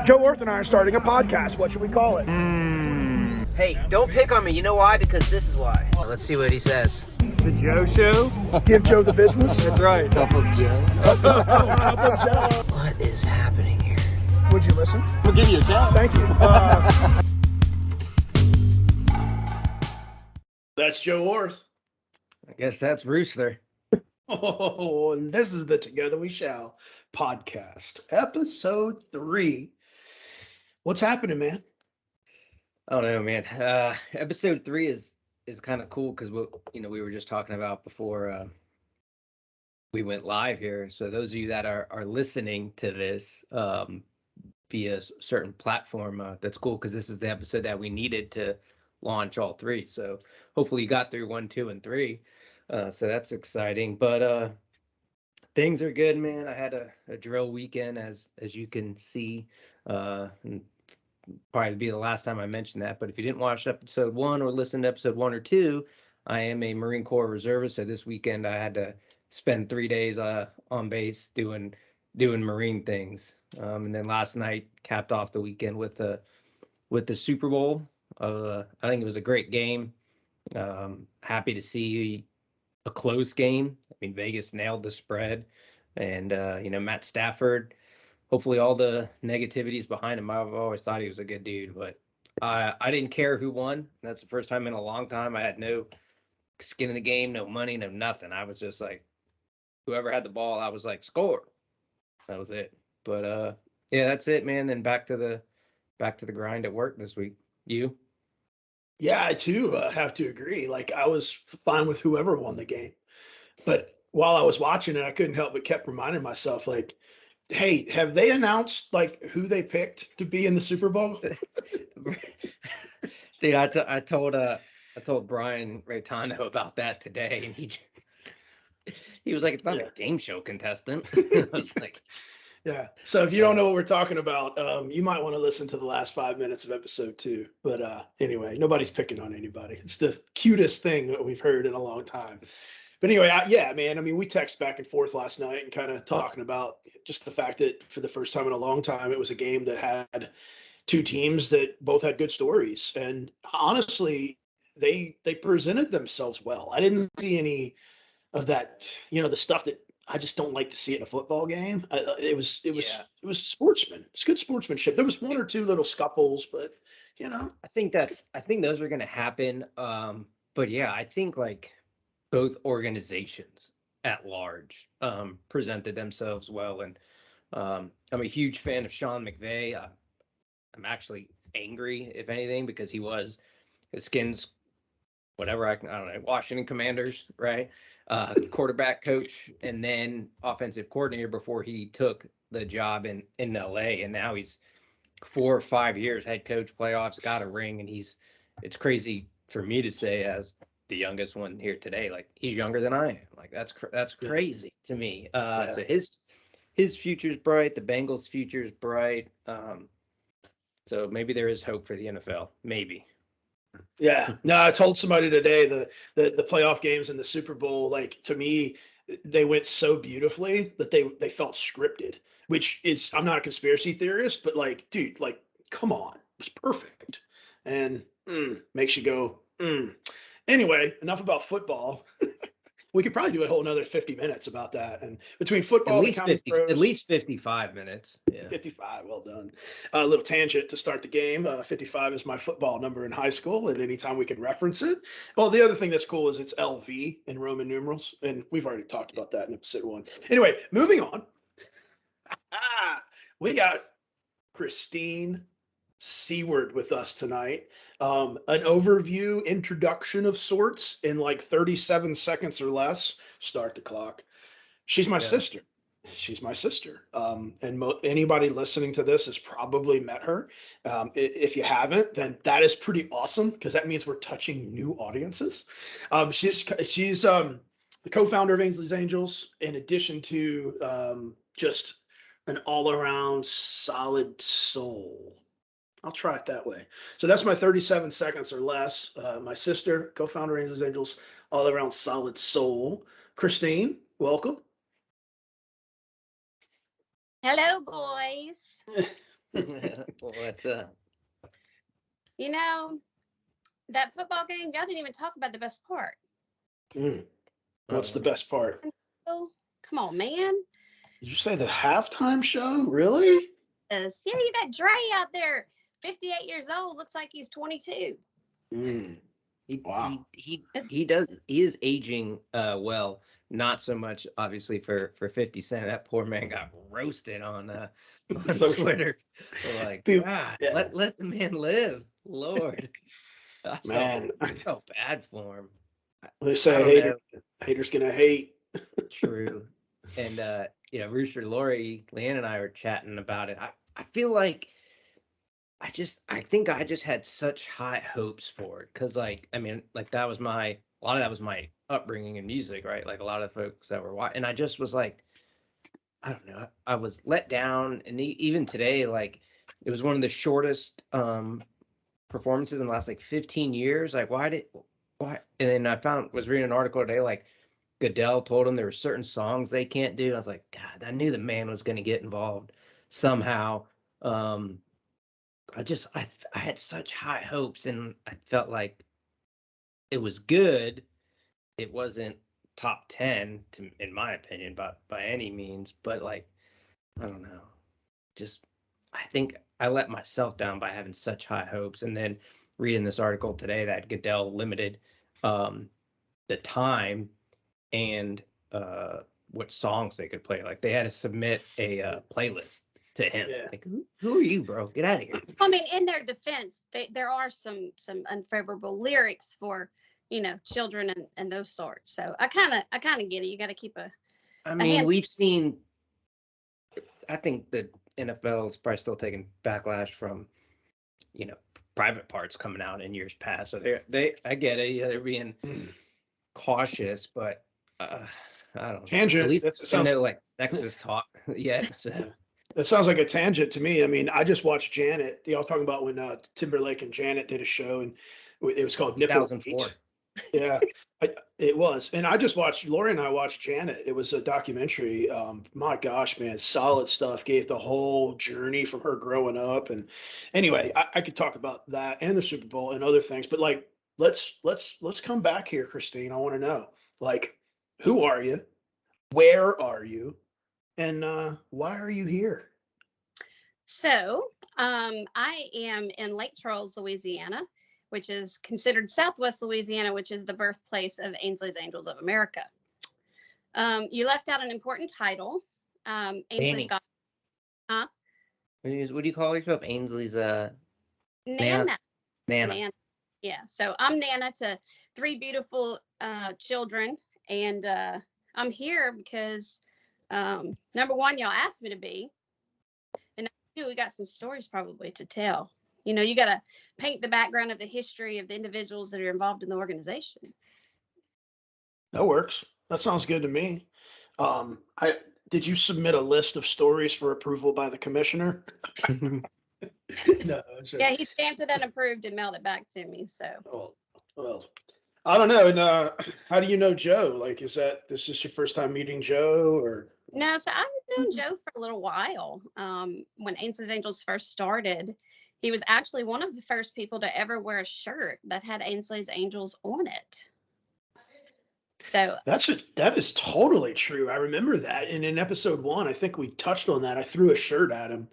Joe Orth and I are starting a podcast. What should we call it? Hey, don't pick on me. You know why? Because this is why. Let's see what he says. The Joe Show? Give Joe the business? That's right. Cup of Joe. Cup of Joe. What is happening here? Would you listen? We'll give you a chance. Thank you. That's Joe Orth. I guess that's Rooster. Oh, and this is the Together We Shall podcast, episode 3. What's happening, man? I don't know, man. Episode 3 is kind of cool because we were just talking about before we went live here. So those of you that are listening to this via a certain platform, that's cool because this is the episode that we needed to launch all 3. So hopefully you got through 1, 2, and 3. So that's exciting. But things are good, man. I had a drill weekend, as you can see, and probably be the last time I mentioned that. But if you didn't watch episode 1 or listen to episode 1 or 2, I am a Marine Corps reservist. So this weekend I had to spend 3 days on base doing Marine things. And then last night capped off the weekend with the Super Bowl. I think it was a great game. Happy to see a close game. I mean, Vegas nailed the spread, and Matt Stafford. Hopefully, all the negativity is behind him. I've always thought he was a good dude, but I didn't care who won. That's the first time in a long time I had no skin in the game, no money, no nothing. I was just like, whoever had the ball, I was like, score. That was it. But yeah, that's it, man. Then back to the grind at work this week. You? Yeah, I too have to agree. Like, I was fine with whoever won the game, but while I was watching it, I couldn't help but kept reminding myself, like, hey, have they announced like who they picked to be in the Super Bowl? Dude, I told Brian Raytano about that today, and he was like, it's not a game show contestant. I was like, yeah. So if you don't know what we're talking about, you might want to listen to the last 5 minutes of episode 2. But anyway, nobody's picking on anybody. It's the cutest thing that we've heard in a long time. But anyway, yeah, man. I mean, we texted back and forth last night and kind of talking about just the fact that for the first time in a long time, it was a game that had 2 teams that both had good stories. And honestly, they presented themselves well. I didn't see any of that, the stuff that I just don't like to see it in a football game. It was sportsman. It's good sportsmanship. There was 1 or 2 little scuffles, but I think those are going to happen. But yeah, I think like both organizations at large presented themselves well, and I'm a huge fan of Sean McVay. I'm actually angry, if anything, because he was the Skins, whatever, I don't know, Washington Commanders, right? Quarterback coach and then offensive coordinator before he took the job in LA, and now he's 4 or 5 years head coach, playoffs, got a ring, and it's crazy for me to say as the youngest one here today, like he's younger than I am. Like that's crazy to me. So his future's bright, the Bengals' future's bright. So maybe there is hope for the NFL, maybe. Yeah. No, I told somebody today the playoff games and the Super Bowl, like, to me, they went so beautifully that they felt scripted, which is, I'm not a conspiracy theorist, but like, dude, like, come on, it was perfect. And makes you go, Anyway, enough about football. We could probably do a whole another 50 minutes about that. And between football, at least 55 minutes. Yeah. 55, well done. A little tangent to start the game. 55 is my football number in high school, and anytime we could reference it. Well, the other thing that's cool is it's LV in Roman numerals, and we've already talked about that in episode 1. Anyway, moving on. We got Kristine Seaward with us tonight. An overview introduction of sorts in like 37 seconds or less. Start the clock. She's my sister. She's my sister. And anybody listening to this has probably met her. If you haven't, then that is pretty awesome, because that means we're touching new audiences. She's the co-founder of Ainsley's Angels, in addition to just an all-around solid soul. I'll try it that way. So that's my 37 seconds or less. My sister, co-founder of Ainsley's Angels, all-around solid soul. Kristine, welcome. Hello, boys. What's You know, that football game, y'all didn't even talk about the best part. What's the best part? Oh, come on, man. Did you say the halftime show? Really? Yeah, you got Dre out there, 58 years old, looks like he's 22. Wow. He is aging well. Not so much obviously for 50 Cent. That poor man got roasted on Twitter. Like, God, let the man live. Lord. I felt bad for him. They say haters gonna hate. True. And Rooster, Leanne and I were chatting about it. I feel like I think I just had such high hopes for it because, like, I mean, like a lot of that was my upbringing in music, right? Like a lot of the folks that were watching, and I just was like, I don't know, I was let down, and even today, like, it was one of the shortest performances in the last like 15 years. Like, why? And then was reading an article today, like Goodell told him there were certain songs they can't do. I was like, God, I knew the man was going to get involved somehow. I had such high hopes, and I felt like it was good. It wasn't top 10 in my opinion, by any means, but like, I don't know. I think I let myself down by having such high hopes, and then reading this article today that Goodell limited the time and what songs they could play. Like they had to submit a playlist to him. Yeah. Like, who are you, bro? Get out of here. I mean, in their defense, there are some unfavorable lyrics for, children and those sorts. So I kind of get it. You got to keep we've seen. I think the NFL is probably still taking backlash from, private parts coming out in years past. So I get it. Yeah, they're being cautious, but I don't know. Tangent. At least That sounds no like sexist talk yet. So. That sounds like a tangent to me. I mean, I just watched Janet. Y'all talking about when Timberlake and Janet did a show, and it was called Nipple 2004. Yeah, it was. And I just watched, Lori and I watched Janet. It was a documentary. My gosh, man, solid stuff. Gave the whole journey from her growing up. And anyway, I could talk about that and the Super Bowl and other things, but like, let's come back here, Kristine. I want to know, like, who are you? Where are you? And why are you here? So I am in Lake Charles, Louisiana, which is considered Southwest Louisiana, which is the birthplace of Ainsley's Angels of America. You left out an important title. Ainsley's got, huh? What do you call yourself? Ainsley's Nana. Nana. Yeah. So I'm Nana to 3 beautiful children, and I'm here because number one, y'all asked me to be, and number 2, we got some stories probably to tell. You got to paint the background of the history of the individuals that are involved in the organization. That works. That sounds good to me. Did you submit a list of stories for approval by the commissioner? No. Sure. Yeah, he stamped it and approved and mailed it back to me. So. Well, I don't know. And how do you know Joe? Like, is this your first time meeting Joe, or? No, so I've known Joe for a little while. When Ainsley's Angels first started, he was actually one of the first people to ever wear a shirt that had Ainsley's Angels on it. So that is totally true. I remember that. And in episode 1, I think we touched on that. I threw a shirt at him,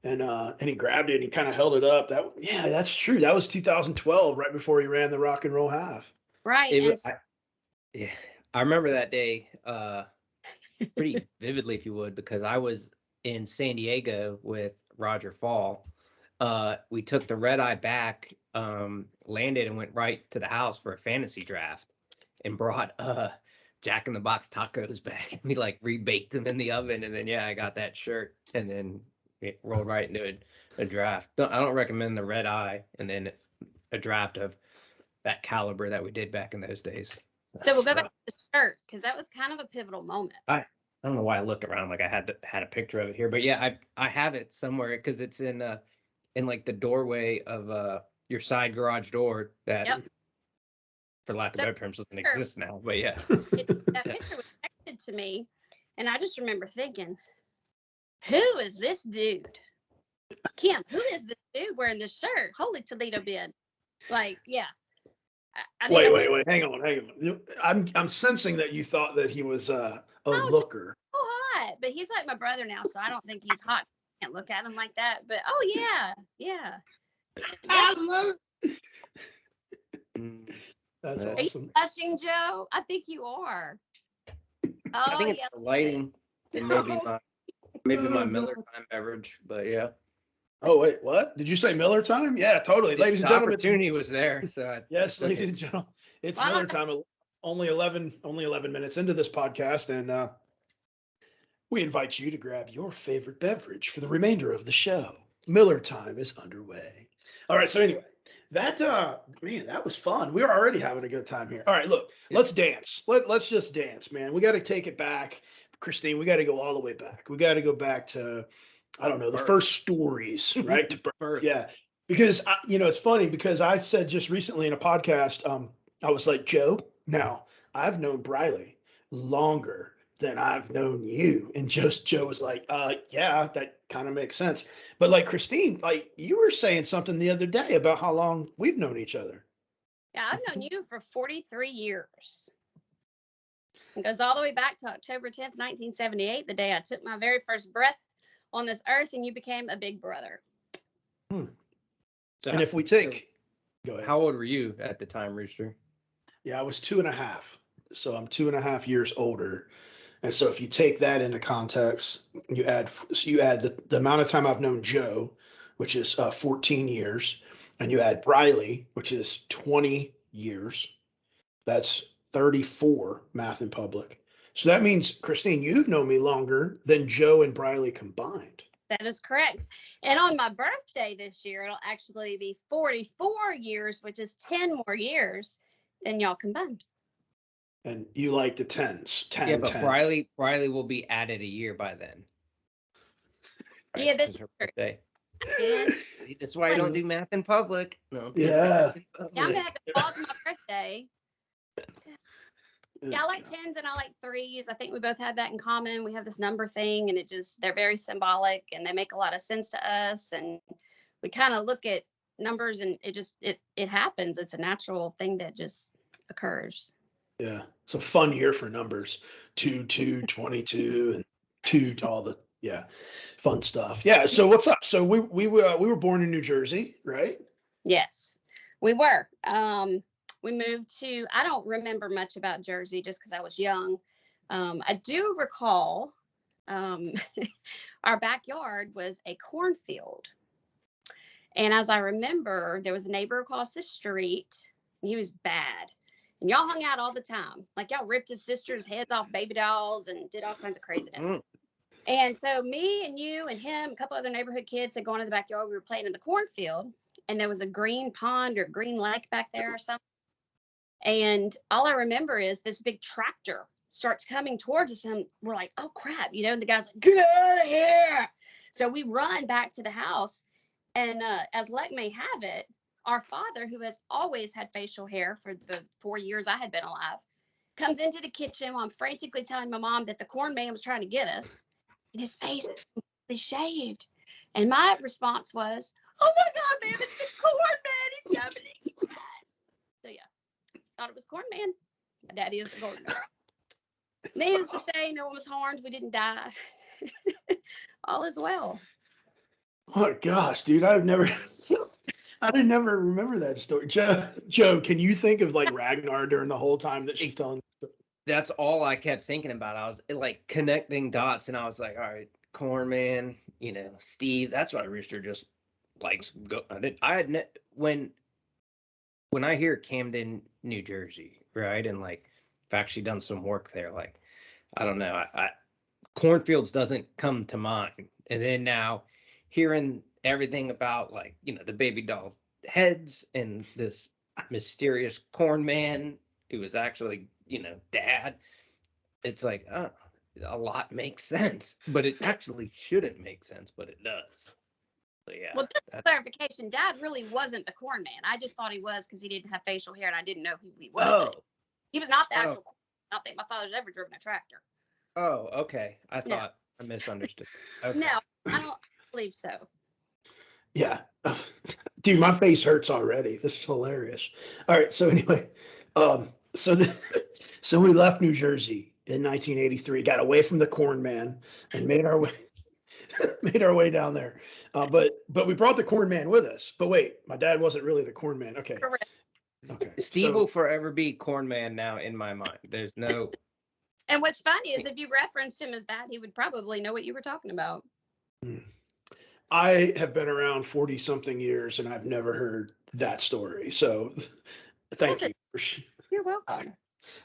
and he grabbed it and he kind of held it up. That's true. That was 2012, right before he ran the rock and roll half. Right. I remember that day pretty vividly, if you would, because I was in San Diego with Roger Fall. We took the red eye back, landed and went right to the house for a fantasy draft, and brought Jack in the Box tacos back. We like rebaked them in the oven, and then I got that shirt, and then it rolled right into a draft. I don't recommend the red eye, and then a draft of that caliber that we did back in those days. So we'll go back to the shirt, because that was kind of a pivotal moment. I don't know why I looked around like I had a picture of it here, but yeah, I have it somewhere because it's in like the doorway of your side garage door that, for lack of better terms, doesn't exist now. But yeah, that picture was texted to me, and I just remember thinking, who is this dude? Kim, who is this dude wearing this shirt? Holy Toledo Ben. Like, yeah. I didn't know Wait. Hang on. I'm sensing that you thought that he was a Oh, looker. so hot. But he's like my brother now, so I don't think he's hot. Can't look at him like that. But oh yeah. I love it. That's Are Are you awesome. blushing, Joe? I think you are. I Oh think it's yeah. the lighting and maybe my Miller Time beverage, but yeah. Oh wait, what? Did you say Miller time? Yeah, totally. Ladies and The gentlemen, opportunity was there, so yes, took ladies it. and gentlemen, it's Well, I Miller don't time. Only 11 minutes into this podcast, and we invite you to grab your favorite beverage for the remainder of the show. Miller time is underway. All right, so anyway, that man, that was fun. We were already having a good time here. All right, look, Yeah. let's dance. Let's just dance, man. We got to take it back, Kristine. We got to go all the way back. We got to go back to, I don't know, the Birth. first stories, right? To birth. Birth. Yeah, because it's funny because I said just recently in a podcast, I was like, Joe, now I've known Briley longer than I've known you. And Joe was like, yeah, that kind of makes sense. But like Kristine, like you were saying something the other day about how long we've known each other. Yeah, I've known you for 43 years. It goes all the way back to October 10th, 1978, the day I took my very first breath on this earth, and you became a big brother. So And if we take, go ahead. how old were you at the time, Rooster? Yeah, I was 2.5. So I'm 2.5 years older. And so if you take that into context, you add the amount of time I've known Joe, which is 14 years, and you add Briley, which is 20 years. That's 34, math in public. So that means, Kristine, you've known me longer than Joe and Briley combined. That is correct. And on my birthday this year, it'll actually be 44 years, which is 10 more years than y'all combined. And you like the tens, 10, Yeah, but 10. Briley will be added a year by then. Yeah, this It's her is true. birthday. And See, that's why you don't do math in public. No, Yeah. in yeah, I'm public. gonna have to pause my birthday. Yeah, I like tens and I like threes. I think we both have that in common. We have this number thing, and they're very symbolic and they make a lot of sense to us. And we kind of look at numbers, and it happens. It's a natural thing that just occurs. Yeah. It's a fun year for numbers. 2, 22, and 2, all the, yeah, fun stuff. Yeah. So what's up? So we were born in New Jersey, right? Yes, we were. We moved to, I don't remember much about Jersey just because I was young. I do recall our backyard was a cornfield. And as I remember, there was a neighbor across the street, and he was bad. And y'all hung out all the time. Like y'all ripped his sister's heads off baby dolls and did all kinds of craziness. Mm. And so me and you and him, a couple other neighborhood kids had gone to the backyard. We were playing in the cornfield, and there was a green pond or green lake back there or something. And all I remember is this big tractor starts coming towards us, and we're like, oh crap, and the guy's like, get out of here. So we run back to the house, and as luck may have it, our father, who has always had facial hair for the 4 years I had been alive, comes into the kitchen while I'm frantically telling my mom that the corn man was trying to get us, and his face is completely shaved. And my response was, oh my God, man, it's the corn man. He's coming to get us. So yeah, thought it was corn man. My daddy is the gardener. Needless to say, no one was harmed. We didn't die. All is well. Oh gosh, dude, I didn't never remember that story. Joe, can you think of like Ragnar during the whole time that she's telling the story? That's all I kept thinking about. I was like connecting dots, and I was like, all right, Corn Man, Steve. That's why Rooster just likes go. When I hear Camden, New Jersey, right, and like I've actually done some work there. Like, I don't know, I cornfields doesn't come to mind, and then now hearing everything about like the baby doll heads and this mysterious corn man who was actually dad, it's like a lot makes sense, but it actually shouldn't make sense, but it does. So yeah. Well, just for clarification, Dad really wasn't the corn man. I just thought he was because he didn't have facial hair, and I didn't know who he was. Oh. He was not the actual corn man. I don't think my father's ever driven a tractor. Oh, okay. I thought I misunderstood. Okay. No, I don't believe so. Yeah. Dude, my face hurts already. This is hilarious. All right. So anyway, so so we left New Jersey in 1983, got away from the corn man, and made our way made our way down there. But we brought the corn man with us. But wait, my dad wasn't really the corn man. Okay. Correct. Okay. Steve So will forever be corn man now in my mind. There's no. And what's funny is if you referenced him as that, he would probably know what you were talking about. I have been around 40 something years and I've never heard that story. So thank you. You're welcome.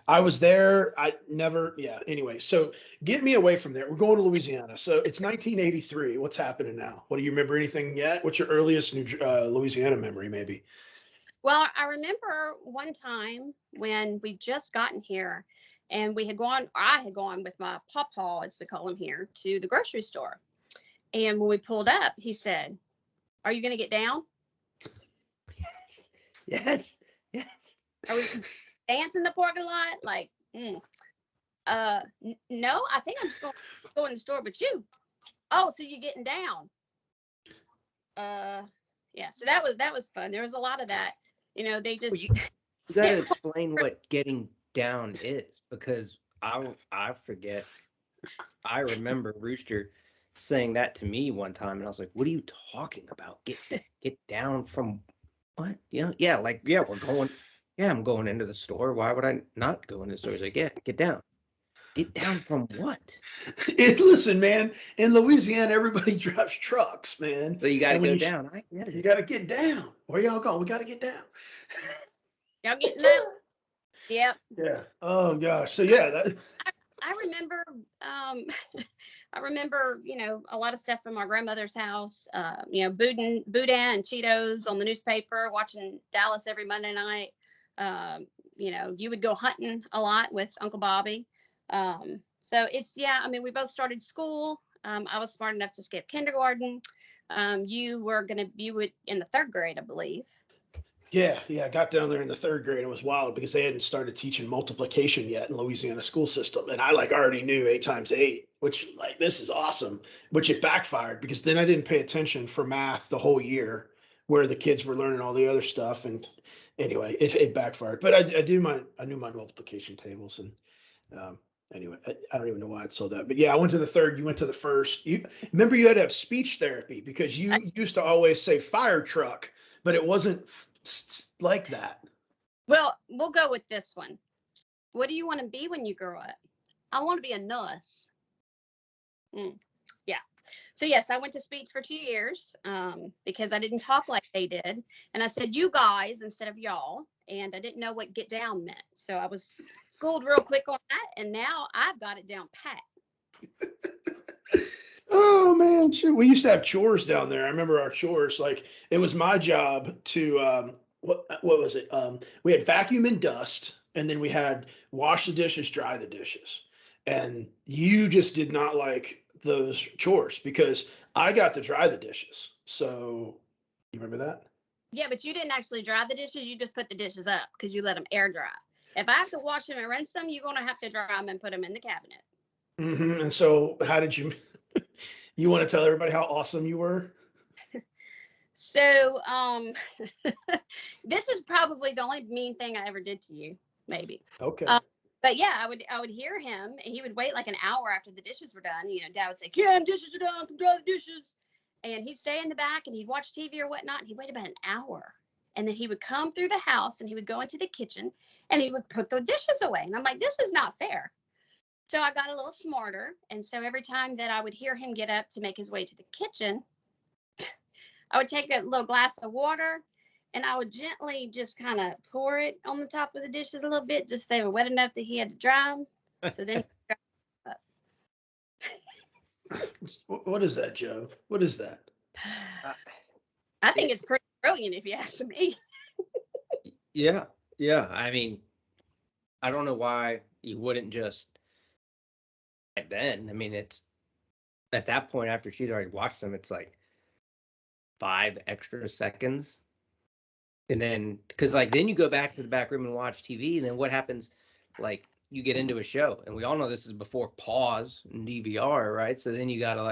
I was there. I never, yeah. Anyway, so get me away from there. We're going to Louisiana. So it's 1983. What's happening now? What do you remember anything yet? What's your earliest Louisiana memory, maybe? Well, I remember one time when we just gotten here and I had gone with my pawpaw, as we call him here, to the grocery store. And when we pulled up, he said, "Are you going to get down?" Yes. Are we dance in the parking lot? Like, no, I think I'm just going to go in the store, but you. Oh, so you're getting down. Yeah, so that was fun. There was a lot of that. You know, they just. Well, you got to explain what getting down is, because I forget. I remember Rooster saying that to me one time, and I was like, "What are you talking about? Get down from what? Yeah, like, yeah, we're going. Yeah, I'm going into the store. Why would I not go into the store?" He's like, "Yeah, get down. Get down from what?" Listen, man, in Louisiana, everybody drives trucks, man. So you got to go down. I get it. You got to get down. Where y'all going? We got to get down. Y'all getting down? Yep. Yeah. Oh gosh. So yeah, I remember, I remember, you know, a lot of stuff from our grandmother's house. You know, boudin and Cheetos on the newspaper, watching Dallas every Monday night. You know, you would go hunting a lot with Uncle Bobby. So it's, yeah, I mean, we both started school. I was smart enough to skip kindergarten. You would in the third grade, I believe. Yeah, I got down there in the third grade and it was wild because they hadn't started teaching multiplication yet in Louisiana school system. And I like already knew 8 times 8, which like, this is awesome, which it backfired because then I didn't pay attention for math the whole year where the kids were learning all the other stuff. And anyway, it backfired, but I knew my multiplication tables. And anyway, I don't even know why I saw that, but yeah, I went to the third, you went to the first. You remember you had to have speech therapy because you used to always say fire truck, but it wasn't like that. Well, we'll go with this one. What do you want to be when you grow up? I want to be a nurse. Yeah. So yes, I went to speech for 2 years because I didn't talk like they did. And I said, "you guys," instead of "y'all." And I didn't know what get down meant. So I was schooled real quick on that. And now I've got it down pat. Oh man, sure. We used to have chores down there. I remember our chores. Like it was my job to what was it? We had vacuum and dust, and then we had wash the dishes, dry the dishes. And you just did not like those chores because I got to dry the dishes. So you remember that? Yeah, but you didn't actually dry the dishes. You just put the dishes up because you let them air dry. If I have to wash them and rinse them, you're gonna have to dry them and put them in the cabinet. Mm-hmm. And so, how did you? You want to tell everybody how awesome you were? So, this is probably the only mean thing I ever did to you, maybe. Okay. But yeah, I would hear him, and he would wait like an hour after the dishes were done. You know, Dad would say, "Kim, dishes are done. Come dry the dishes." And he'd stay in the back and he'd watch TV or whatnot. And he'd wait about an hour, and then he would come through the house and he would go into the kitchen and he would put the dishes away. And I'm like, this is not fair. So I got a little smarter. And so every time that I would hear him get up to make his way to the kitchen, I would take a little glass of water and I would gently just kind of pour it on the top of the dishes a little bit, just so they were wet enough that he had to dry them. So then. What is that, Joe? What is that? I think it's pretty brilliant if you ask me. Yeah. I mean, I don't know why you wouldn't just then. I mean, it's at that point after she's already watched them, it's like 5 extra seconds. And then, because like then you go back to the back room and watch TV, and then what happens? Like you get into a show, and we all know this is before pause and DVR, right? So then you gotta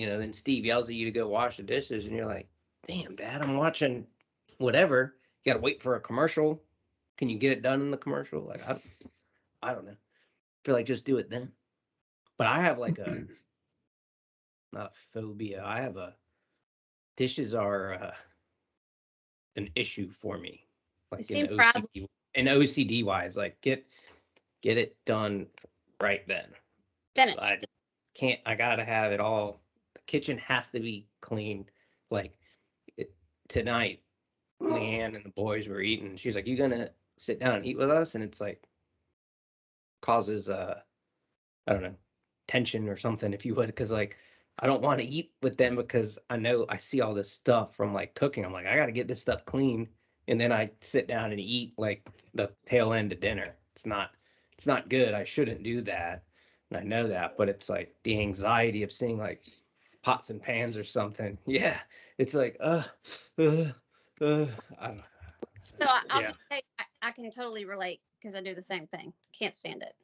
then Steve yells at you to go wash the dishes, and you're like, damn, Dad, I'm watching whatever. You got to wait for a commercial. Can you get it done in the commercial? Like, I don't know. I feel like just do it then. But I have like not a phobia. Dishes are an issue for me. Like seem OCD wise, like get it done right then. Finished. I gotta have it all. The kitchen has to be clean. Like tonight, Leanne and the boys were eating. She's like, "You gonna sit down and eat with us?" And it's like causes I don't know, tension or something, if you would, because like I don't want to eat with them because I know I see all this stuff from like cooking. I'm like, I gotta get this stuff clean, and then I sit down and eat like the tail end of dinner. It's not good. I shouldn't do that, and I know that, but it's like the anxiety of seeing like pots and pans or something. Yeah, it's like I don't know. So I'll just say I can totally relate because I do the same thing. Can't stand it.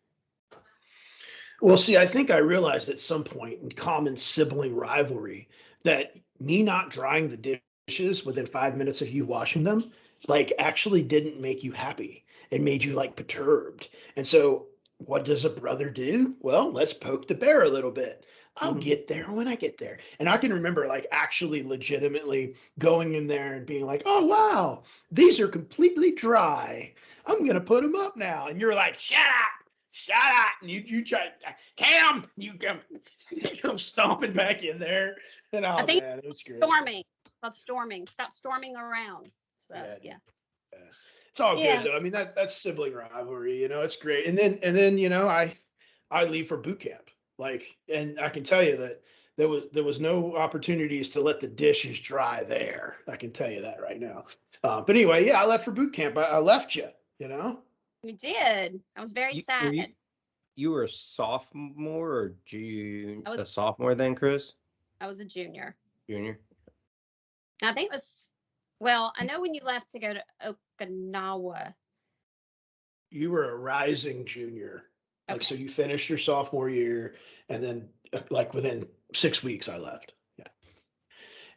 Well, see, I think I realized at some point in common sibling rivalry that me not drying the dishes within 5 minutes of you washing them, like actually didn't make you happy. It made you like perturbed. And so what does a brother do? Well, let's poke the bear a little bit. I'll get there when I get there. And I can remember like actually legitimately going in there and being like, oh, wow, these are completely dry. I'm going to put them up now. And you're like, shut up. And you try, Cam, you come stomping back in there. And I think man, it was great. Storming. Stop storming around. So, yeah. It's all good though. I mean, that's sibling rivalry, it's great. And then, I leave for boot camp. Like, and I can tell you that there was no opportunities to let the dishes dry there. I can tell you that right now. But anyway, I left for boot camp. I left you, You did. I was very sad. You were a sophomore or a sophomore then, Chris? I was a junior. Junior. I think it was, well, I know when you left to go to Okinawa. You were a rising junior. Like, Okay. so you finished your sophomore year, and then like within 6 weeks I left. Yeah.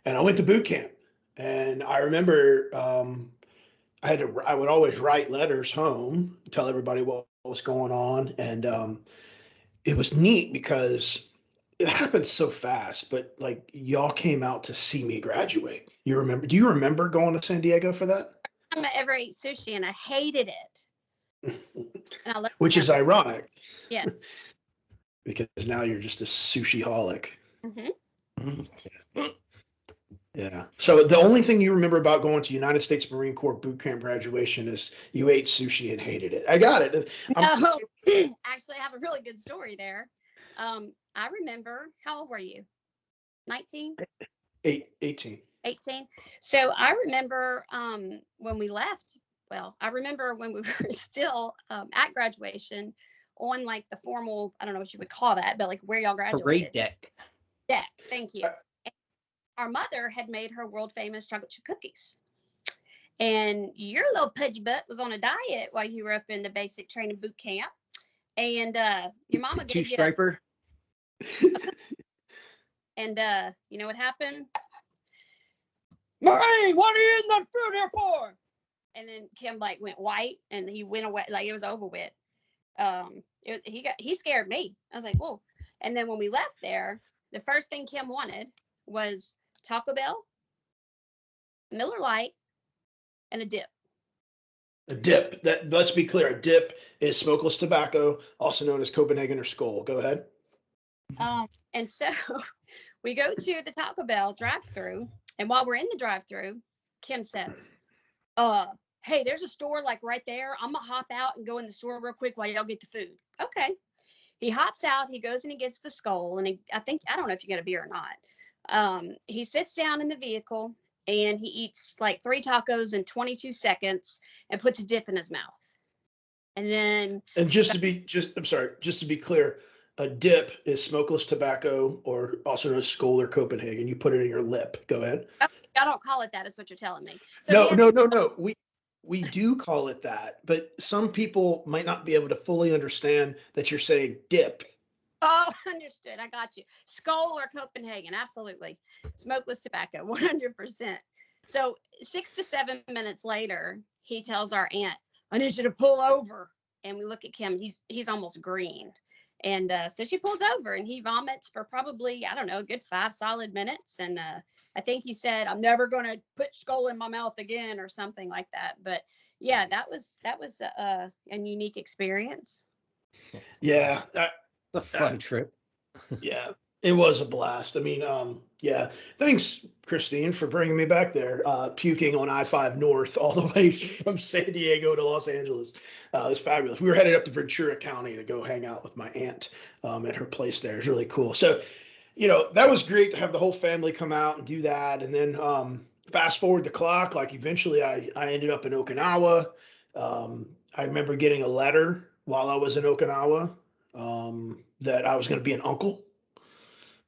And I went to boot camp, and I remember I would always write letters home, tell everybody what was going on. And it was neat because it happened so fast, but like y'all came out to see me graduate. Do you remember going to San Diego for that? I ever ate sushi and I hated it. And I Which is ironic. Yes. Because now you're just a sushi-holic. Mm-hmm. Yeah. So the only thing you remember about going to United States Marine Corps boot camp graduation is you ate sushi and hated it. I got it. Actually, I have a really good story there. I remember, how old were you? 19? 18. 18. So I remember when we left. Well, I remember when we were still at graduation on like the formal, I don't know what you would call that, but like where y'all graduated. Parade deck. Thank you. Our mother had made her world famous chocolate chip cookies. And your little pudgy butt was on a diet while you were up in the basic training boot camp. And your mama gave you Two-striper. And you know what happened? Marie, what are you in that fruit here for? And then Kim like went white and he went away, like it was over with. He scared me. I was like, whoa. And then when we left there, the first thing Kim wanted was Taco Bell, Miller Lite, and a dip. A dip. Let's be clear. A dip is smokeless tobacco, also known as Copenhagen or Skoal. Go ahead. And so we go to the Taco Bell drive-thru, and while we're in the drive-thru, Kim says, hey, there's a store like right there. I'm gonna hop out and go in the store real quick while y'all get the food. Okay. He hops out, he goes and he gets the Skoal, and I don't know if you get a beer or not. He sits down in the vehicle and he eats like 3 tacos in 22 seconds and puts a dip in his mouth. And then just to be clear, a dip is smokeless tobacco, or also known as Skoal or Copenhagen. You put it in your lip. Go ahead. Okay, I don't call it that, is what you're telling me. So No. We do call it that, but some people might not be able to fully understand that you're saying dip Oh, understood. I got you. Skull or Copenhagen, absolutely. Smokeless tobacco, 100%. So 6 to 7 minutes later, he tells our aunt, "I need you to pull over." And we look at Kim. He's almost green. And so she pulls over, and he vomits for probably, I don't know, a good 5 solid minutes. And I think he said, "I'm never going to put skull in my mouth again," or something like that. But yeah, that was a unique experience. Yeah, It's a fun trip. yeah, it was a blast. I mean, yeah. Thanks, Kristine, for bringing me back there. Puking on I-5 North all the way from San Diego to Los Angeles. It was fabulous. We were headed up to Ventura County to go hang out with my aunt at her place there. It was really cool. So, that was great to have the whole family come out and do that. And then fast forward the clock, like eventually I ended up in Okinawa. I remember getting a letter while I was in Okinawa that I was going to be an uncle.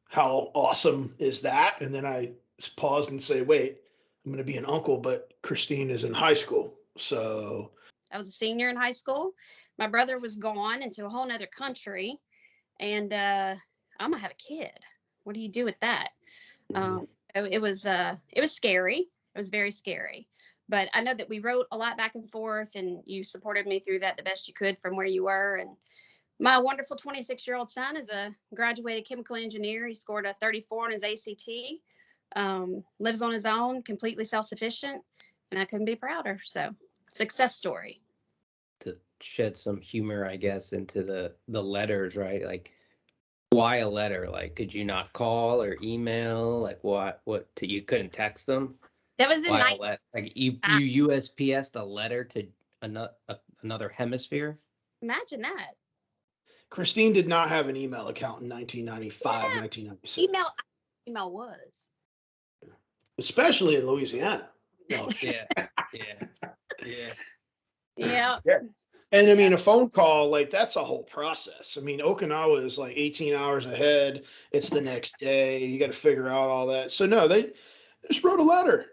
How awesome is that? And then I paused and say, wait, I'm going to be an uncle, but Kristine is in high school. So I was a senior in high school. My brother was gone into a whole nother country, and I'm gonna have a kid. What do you do with that? It was scary. It was very scary. But I know that we wrote a lot back and forth, and you supported me through that the best you could from where you were. And my wonderful 26-year-old son is a graduated chemical engineer. He scored a 34 on his ACT, lives on his own, completely self-sufficient, and I couldn't be prouder. So, success story. To shed some humor, I guess, into the letters, right? Like, why a letter? Like, could you not call or email? Like, what? You couldn't text them? That was in Why like you USPS'd a letter to another hemisphere? Imagine that. Kristine did not have an email account in 1995, 1996. Email was. Especially in Louisiana. No, Yeah. Yeah. And I mean, a phone call, like that's a whole process. I mean, Okinawa is like 18 hours ahead. It's the next day. You got to figure out all that. So no, they just wrote a letter.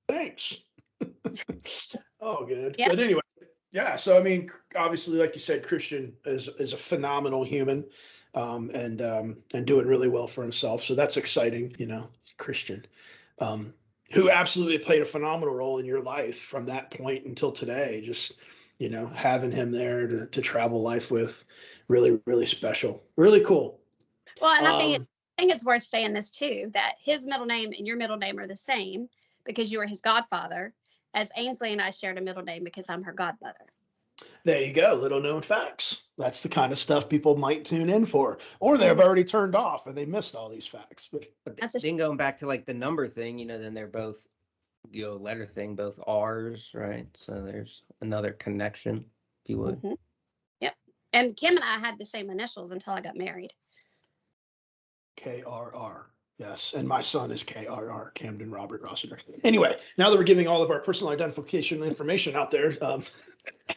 Thanks. Oh, good. Yeah. But anyway, yeah. So I mean, obviously, like you said, Christian is a phenomenal human, and doing really well for himself. So that's exciting, Christian, who absolutely played a phenomenal role in your life from that point until today. Just having him there to travel life with, really, really special, really cool. Well, and I think it's worth saying this too, that his middle name and your middle name are the same because you were his godfather, as Ainsley and I shared a middle name because I'm her godmother. There you go. Little known facts. That's the kind of stuff people might tune in for, or they've already turned off and they missed all these facts. But then going back to like the number thing, then they're both, letter thing, both R's, right? So there's another connection, if you would. Mm-hmm. Yep. And Kim and I had the same initials until I got married. KRR. Yes. And my son is KRR, Camden Robert Rossiter. Anyway, now that we're giving all of our personal identification information out there.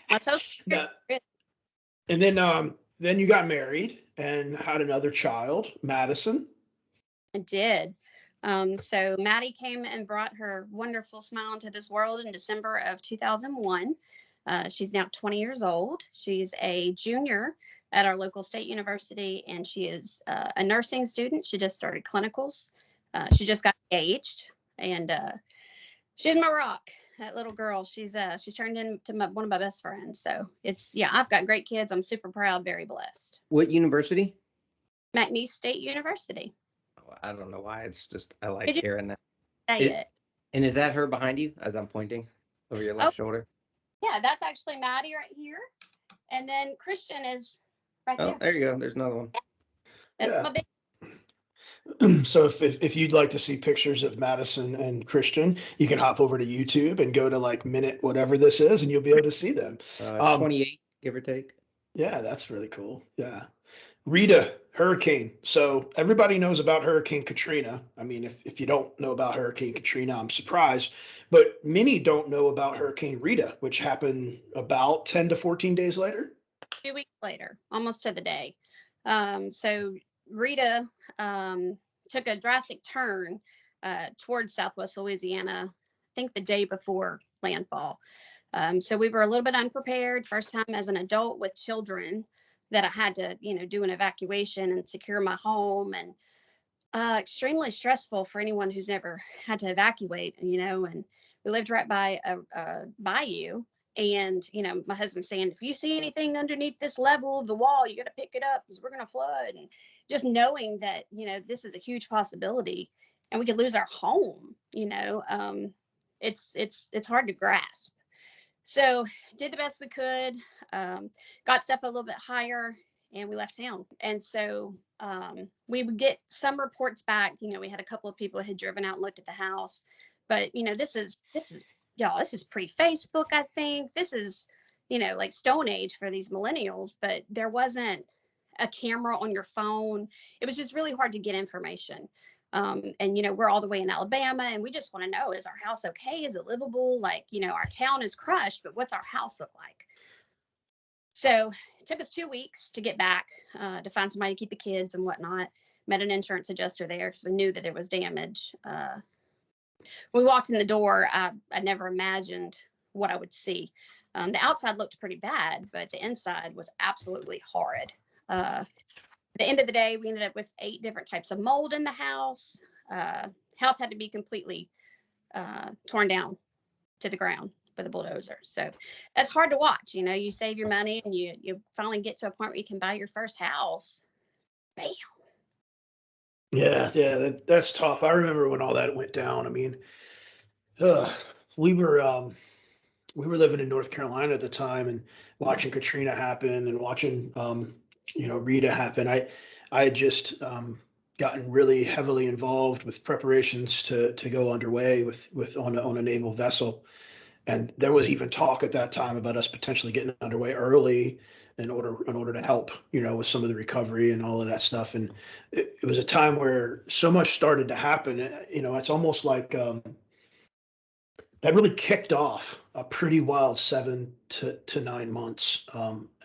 That's so and then you got married and had another child, Madison. I did. So Maddie came and brought her wonderful smile into this world in December of 2001. She's now 20 years old. She's a junior at our local state university, and she is a nursing student. She just started clinicals. She just got engaged, and she's my rock. That little girl, she's turned into one of my best friends. So I've got great kids. I'm super proud, very blessed. What university? McNeese State University. I don't know why. It's just, I like hearing that. And is that her behind you as I'm pointing over your left shoulder? Yeah, that's actually Maddie right here. And then Christian is right there. Oh, there you go. There's another one. That's my big. So if you'd like to see pictures of Madison and Christian, you can hop over to YouTube and go to like minute whatever this is, and you'll be able to see them. 28, give or take. Yeah, that's really cool. Yeah. Rita, hurricane. So everybody knows about Hurricane Katrina. I mean, if you don't know about Hurricane Katrina, I'm surprised. But many don't know about Hurricane Rita, which happened about 10 to 14 days later. 2 weeks later, almost to the day. So Rita took a drastic turn towards Southwest Louisiana, I think the day before landfall. So we were a little bit unprepared. First time as an adult with children that I had to, do an evacuation and secure my home, and extremely stressful for anyone who's never had to evacuate, and we lived right by a bayou. And, my husband's saying, if you see anything underneath this level of the wall, you got to pick it up because we're going to flood. And just knowing that, this is a huge possibility and we could lose our home, it's hard to grasp. So did the best we could, got stuff a little bit higher, and we left town. And so we would get some reports back. We had a couple of people had driven out and looked at the house, but this is y'all, this is pre-Facebook. I think this is, like Stone Age for these millennials, but there wasn't a camera on your phone. It was just really hard to get information. And, we're all the way in Alabama, and we just want to know, is our house okay? Is it livable? Like, our town is crushed, but what's our house look like? So it took us 2 weeks to get back, to find somebody to keep the kids and whatnot. Met an insurance adjuster there because we knew that there was damage. When we walked in the door, I never imagined what I would see. The outside looked pretty bad, but the inside was absolutely horrid. At the end of the day, we ended up with 8 different types of mold in the house. House had to be completely torn down to the ground with a bulldozer. So that's hard to watch. You save your money and you finally get to a point where you can buy your first house. Bam. Yeah, that's tough. I remember when all that went down. I mean, we were living in North Carolina at the time and watching Katrina happen and watching Rita happen. I had just gotten really heavily involved with preparations to go underway with on a naval vessel. And there was even talk at that time about us potentially getting underway early in order to help, with some of the recovery and all of that stuff. And it was a time where so much started to happen. It's almost like that really kicked off a pretty wild 7 to 9 months.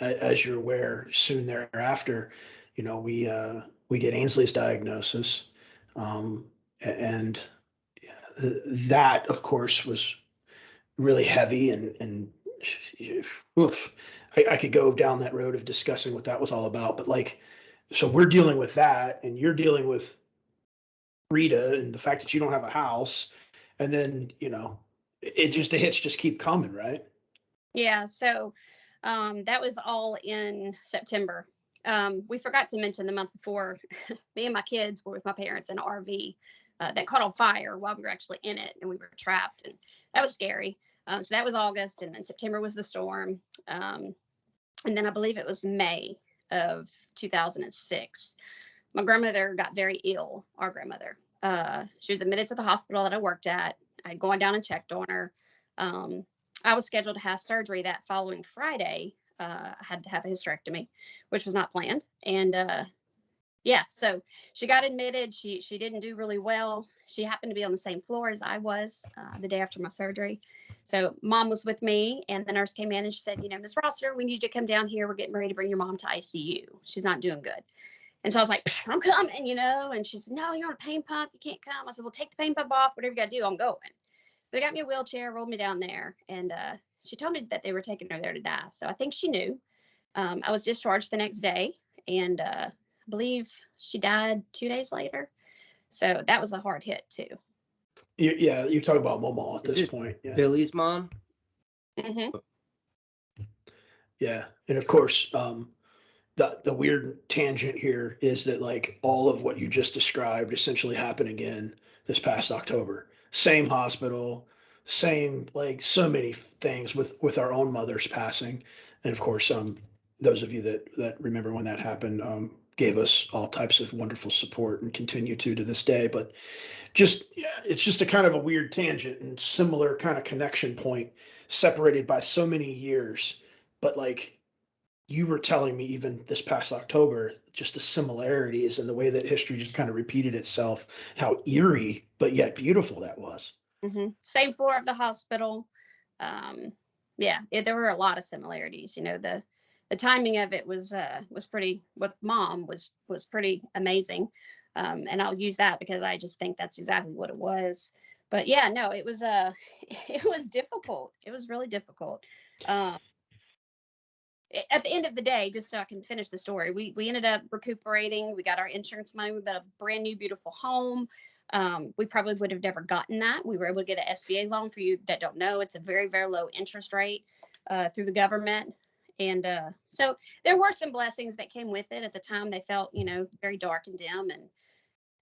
As you're aware, soon thereafter, we get Ainsley's diagnosis, and that, of course, was really heavy and oof. I could go down that road of discussing what that was all about, but so we're dealing with that, and you're dealing with Rita and the fact that you don't have a house, and then the hits just keep coming, right? Yeah. So that was all in September. We forgot to mention the month before, me and my kids were with my parents in an RV that caught on fire while we were actually in it, and we were trapped, and that was scary. So that was August, and then September was the storm. And then I believe it was May of 2006. My grandmother got very ill, our grandmother. She was admitted to the hospital that I worked at. I'd gone down and checked on her. I was scheduled to have surgery that following Friday. I had to have a hysterectomy, which was not planned. And so she got admitted. She didn't do really well. She happened to be on the same floor as I was the day after my surgery. So Mom was with me, and the nurse came in and she said, Ms. Rossiter, we need you to come down here. We're getting ready to bring your mom to ICU. She's not doing good. And so I was like, I'm coming, and she said, no, you're on a pain pump. You can't come. I said, well, take the pain pump off. Whatever you got to do, I'm going. They got me a wheelchair, rolled me down there, and she told me that they were taking her there to die. So I think she knew. I was discharged the next day, and I believe she died 2 days later. So that was a hard hit too. Yeah, you're talking about Mama at this point. Yeah. Billy's mom? Mm-hmm. Yeah, and of course, the weird tangent here is that all of what you just described essentially happened again this past October. Same hospital, same so many things with our own mother's passing, and of course, those of you that remember when that happened gave us all types of wonderful support and continue to this day. But it's just a kind of a weird tangent and similar kind of connection point, separated by so many years, but you were telling me even this past October, just the similarities and the way that history just kind of repeated itself, how eerie, but yet beautiful that was. Mm-hmm. Same floor of the hospital. There were a lot of similarities. The timing of it was pretty, with Mom was pretty amazing. And I'll use that because I just think that's exactly what it was. But yeah, no, it was it was difficult. It was really difficult. at the end of the day, just so I can finish the story, we ended up recuperating. We got our insurance money. We bought a brand new, beautiful home. We probably would have never gotten that. We were able to get an SBA loan. For you that don't know, it's a very, very low interest rate through the government. And so there were some blessings that came with it. At the time, they felt, very dark and dim, and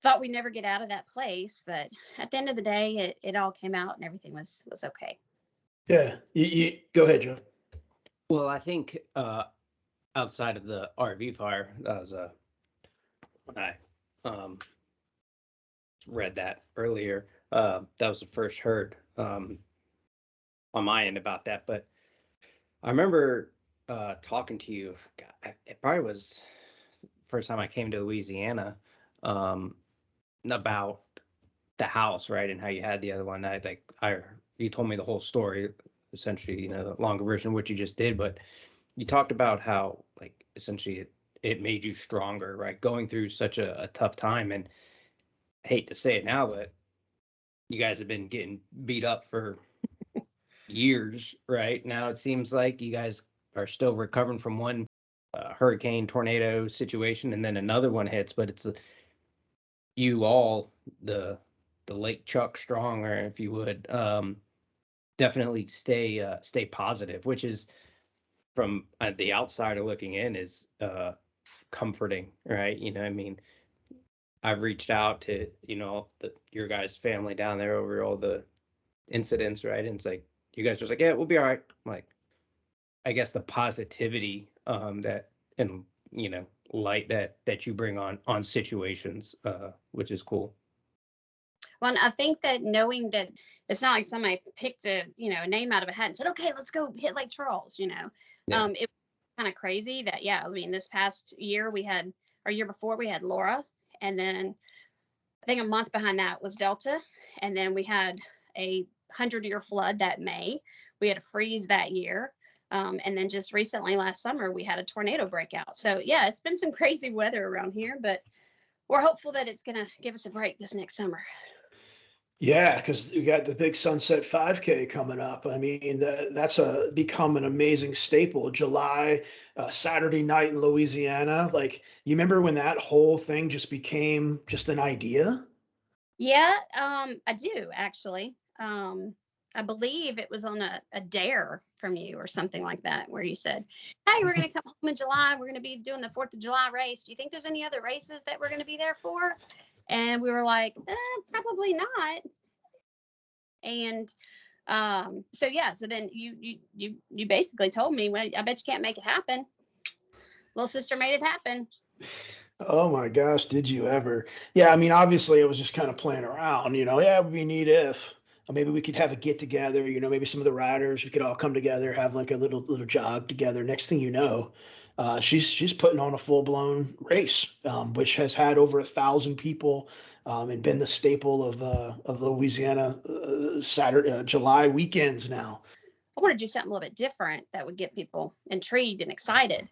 thought we'd never get out of that place. But at the end of the day, it all came out and everything was okay. Yeah. You go ahead, Joe. Well, I think outside of the RV fire, that was I read that earlier. That was the first heard on my end about that. But I remember talking to you. God, it probably was the first time I came to Louisiana about the house, right, and how you had the other one. You told me the whole story, essentially, the longer version of what you just did, but you talked about how, like, essentially it made you stronger, right, going through such a tough time. And I hate to say it now, but you guys have been getting beat up for years, right? Now it seems like you guys are still recovering from one hurricane, tornado situation, and then another one hits, but it's you all, the Lake Chuck strong, or if you would, definitely stay positive, which is, from the outsider looking in, is comforting, right? I mean, I've reached out to your guys' family down there over all the incidents, right? And it's like you guys are just like, yeah, we'll be all right. Like, I guess the positivity that, and light that you bring on situations, which is cool. Well, and I think that knowing that it's not like somebody picked a name out of a hat and said, okay, let's go hit Lake Charles, Yeah. It was kind of crazy that, I mean, this past year year before we had Laura, and then I think a month behind that was Delta, and then we had a 100-year flood that May. We had a freeze that year. And then just recently, last summer, we had a tornado breakout. So yeah, it's been some crazy weather around here, but we're hopeful that it's going to give us a break this next summer. Yeah, because we got the big Sunset 5K coming up. I mean, that's become an amazing staple. July, Saturday night in Louisiana. Like, you remember when that whole thing just became just an idea? Yeah, I do actually. I believe it was on a dare from you or something like that, where you said, hey, we're going to come home in July. We're going to be doing the 4th of July race. Do you think there's any other races that we're going to be there for? And we were like, probably not. And so then you basically told me, well, I bet you can't make it happen. Little sister made it happen. Oh my gosh, did you ever? Yeah, I mean, obviously it was just kind of playing around, yeah, it would be neat if maybe we could have a get together, maybe some of the riders, we could all come together, have like a little jog together. Next thing you know, she's putting on a full blown race, which has had over 1,000 people, and been the staple of Louisiana Saturday, July weekends now. I want to do something a little bit different that would get people intrigued and excited.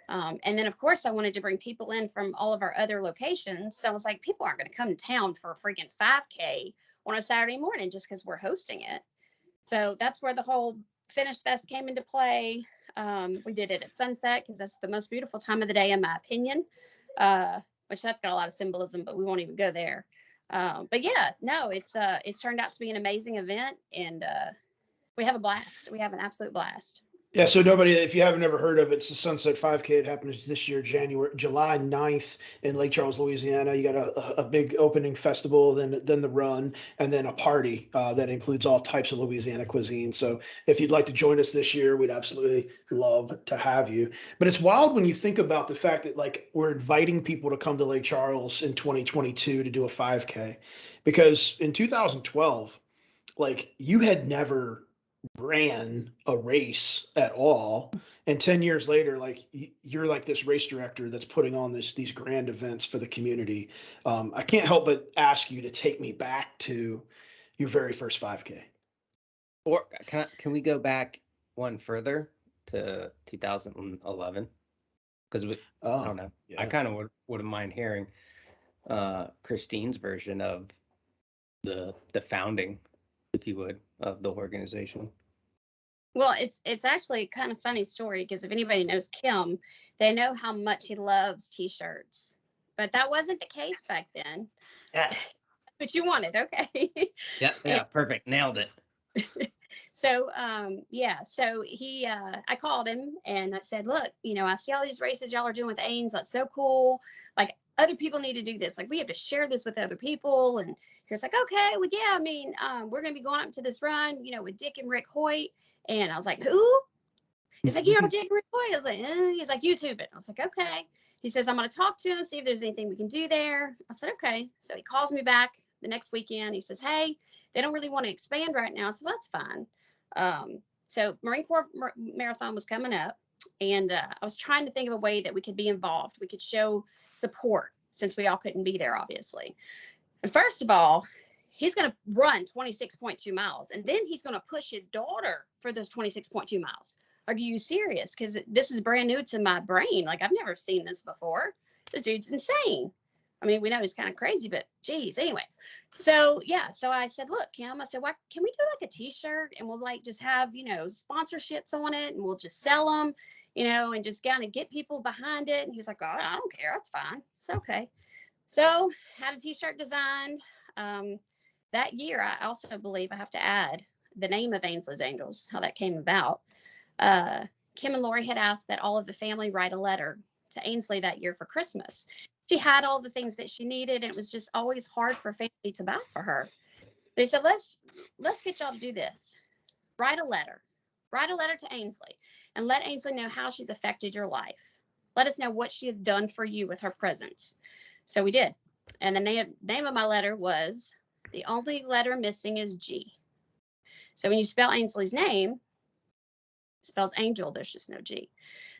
And then, of course, I wanted to bring people in from all of our other locations. So I was like, people aren't going to come to town for a freaking 5K on a Saturday morning just because we're hosting it. So that's where the whole Finish Fest came into play. We did it at sunset because that's the most beautiful time of the day, in my opinion, which that's got a lot of symbolism, but we won't even go there. But yeah, no, it's turned out to be an amazing event, and we have a blast. We have an absolute blast. Yeah, so if you haven't ever heard of it, it's the Sunset 5K. It happens this year, July 9th in Lake Charles, Louisiana. You got a big opening festival, then the run, and then a party that includes all types of Louisiana cuisine. So if you'd like to join us this year, we'd absolutely love to have you. But it's wild when you think about the fact that, like, we're inviting people to come to Lake Charles in 2022 to do a 5K, because in 2012, like, you had never ran a race at all, and 10 years later, like, you're like this race director that's putting on these grand events for the community. I can't help but ask you to take me back to your very first 5K. Or can we go back one further to 2011? Because I don't know. Yeah. I kind of wouldn't mind hearing Kristine's version of the founding, if you would, of the organization. Well, it's actually a kind of funny story because if anybody knows Kim, they know how much he loves t-shirts. But that wasn't the case back then. Yes. But you wanted, okay. Yep. Yeah. Perfect. Nailed it. So yeah, so I called him and I said, look, I see all these races y'all are doing with Ains. That's so cool. Like, other people need to do this. Like, we have to share this with other people. And he was like, okay, well, yeah, I mean, we're gonna be going up to this run, with Dick and Rick Hoyt. And I was like, who? He's like, Dick and Rick Hoyt. I was like, he's like, YouTube it. I was like, okay. He says, I'm gonna talk to him, see if there's anything we can do there. I said, okay. So he calls me back the next weekend. He says, hey, they don't really want to expand right now. So that's fine. So Marine Corps Marathon was coming up, and I was trying to think of a way that we could be involved. We could show support since we all couldn't be there, obviously. And first of all, he's going to run 26.2 miles, and then he's going to push his daughter for those 26.2 miles. Are you serious? Because this is brand new to my brain. Like, I've never seen this before. This dude's insane. I mean, we know he's kind of crazy, but geez, anyway. So yeah, so I said, look, Kim, I said, why can we do like a t-shirt and we'll like just have, sponsorships on it and we'll just sell them, and just kind of get people behind it. And he was like, oh, I don't care. That's fine. It's okay. So had a t-shirt designed. That year, I also believe I have to add the name of Ainsley's Angels, how that came about. Kim and Lori had asked that all of the family write a letter to Ainsley that year for Christmas. She had all the things that she needed, and it was just always hard for family to buy for her. They said, let's get y'all to do this. Write a letter to Ainsley, and let Ainsley know how she's affected your life. Let us know what she has done for you with her presence. So we did. And the name of my letter was, The Only Letter Missing is G. So when you spell Ainsley's name, it spells angel, there's just no G.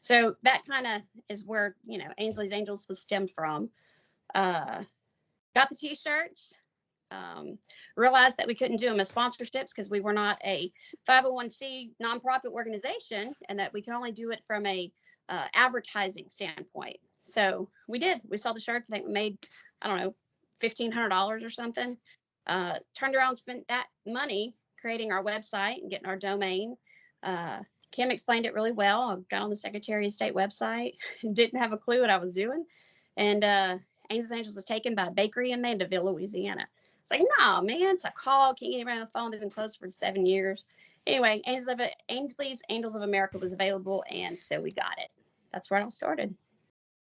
So that kind of is where, Ainsley's Angels was stemmed from. Got the t-shirts, realized that we couldn't do them as sponsorships because we were not a 501c nonprofit organization, and that we could only do it from a advertising standpoint. So we did. We sold the shirts. I think we made, I don't know, $1,500 or something. Turned around and spent that money creating our website and getting our domain. Kim explained it really well. I got on the Secretary of State website and didn't have a clue what I was doing. And Ainsley's Angels was taken by a bakery in Mandeville, Louisiana. It's like, nah, man. So I called, can't get anybody on the phone. They've been closed for 7 years. Anyway, Ainsley's Angels of America was available, and so we got it. That's where it all started.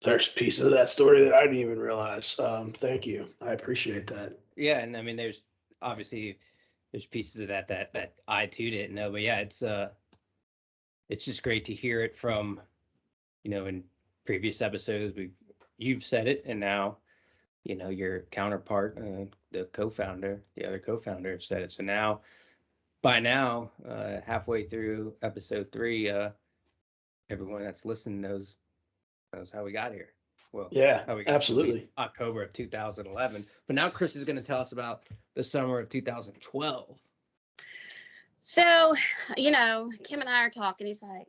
There's pieces of that story that I didn't even realize. Thank you. I appreciate that. Yeah, and I mean, there's pieces of that I too didn't know, but yeah, it's just great to hear it from, in previous episodes you've said it, and now, your counterpart, the other co-founder said it. So by now, halfway through episode 3, everyone that's listening knows how we got here. Well, yeah, how we got absolutely. October of 2011. But now Chris is going to tell us about the summer of 2012. So, Kim and I are talking. He's like,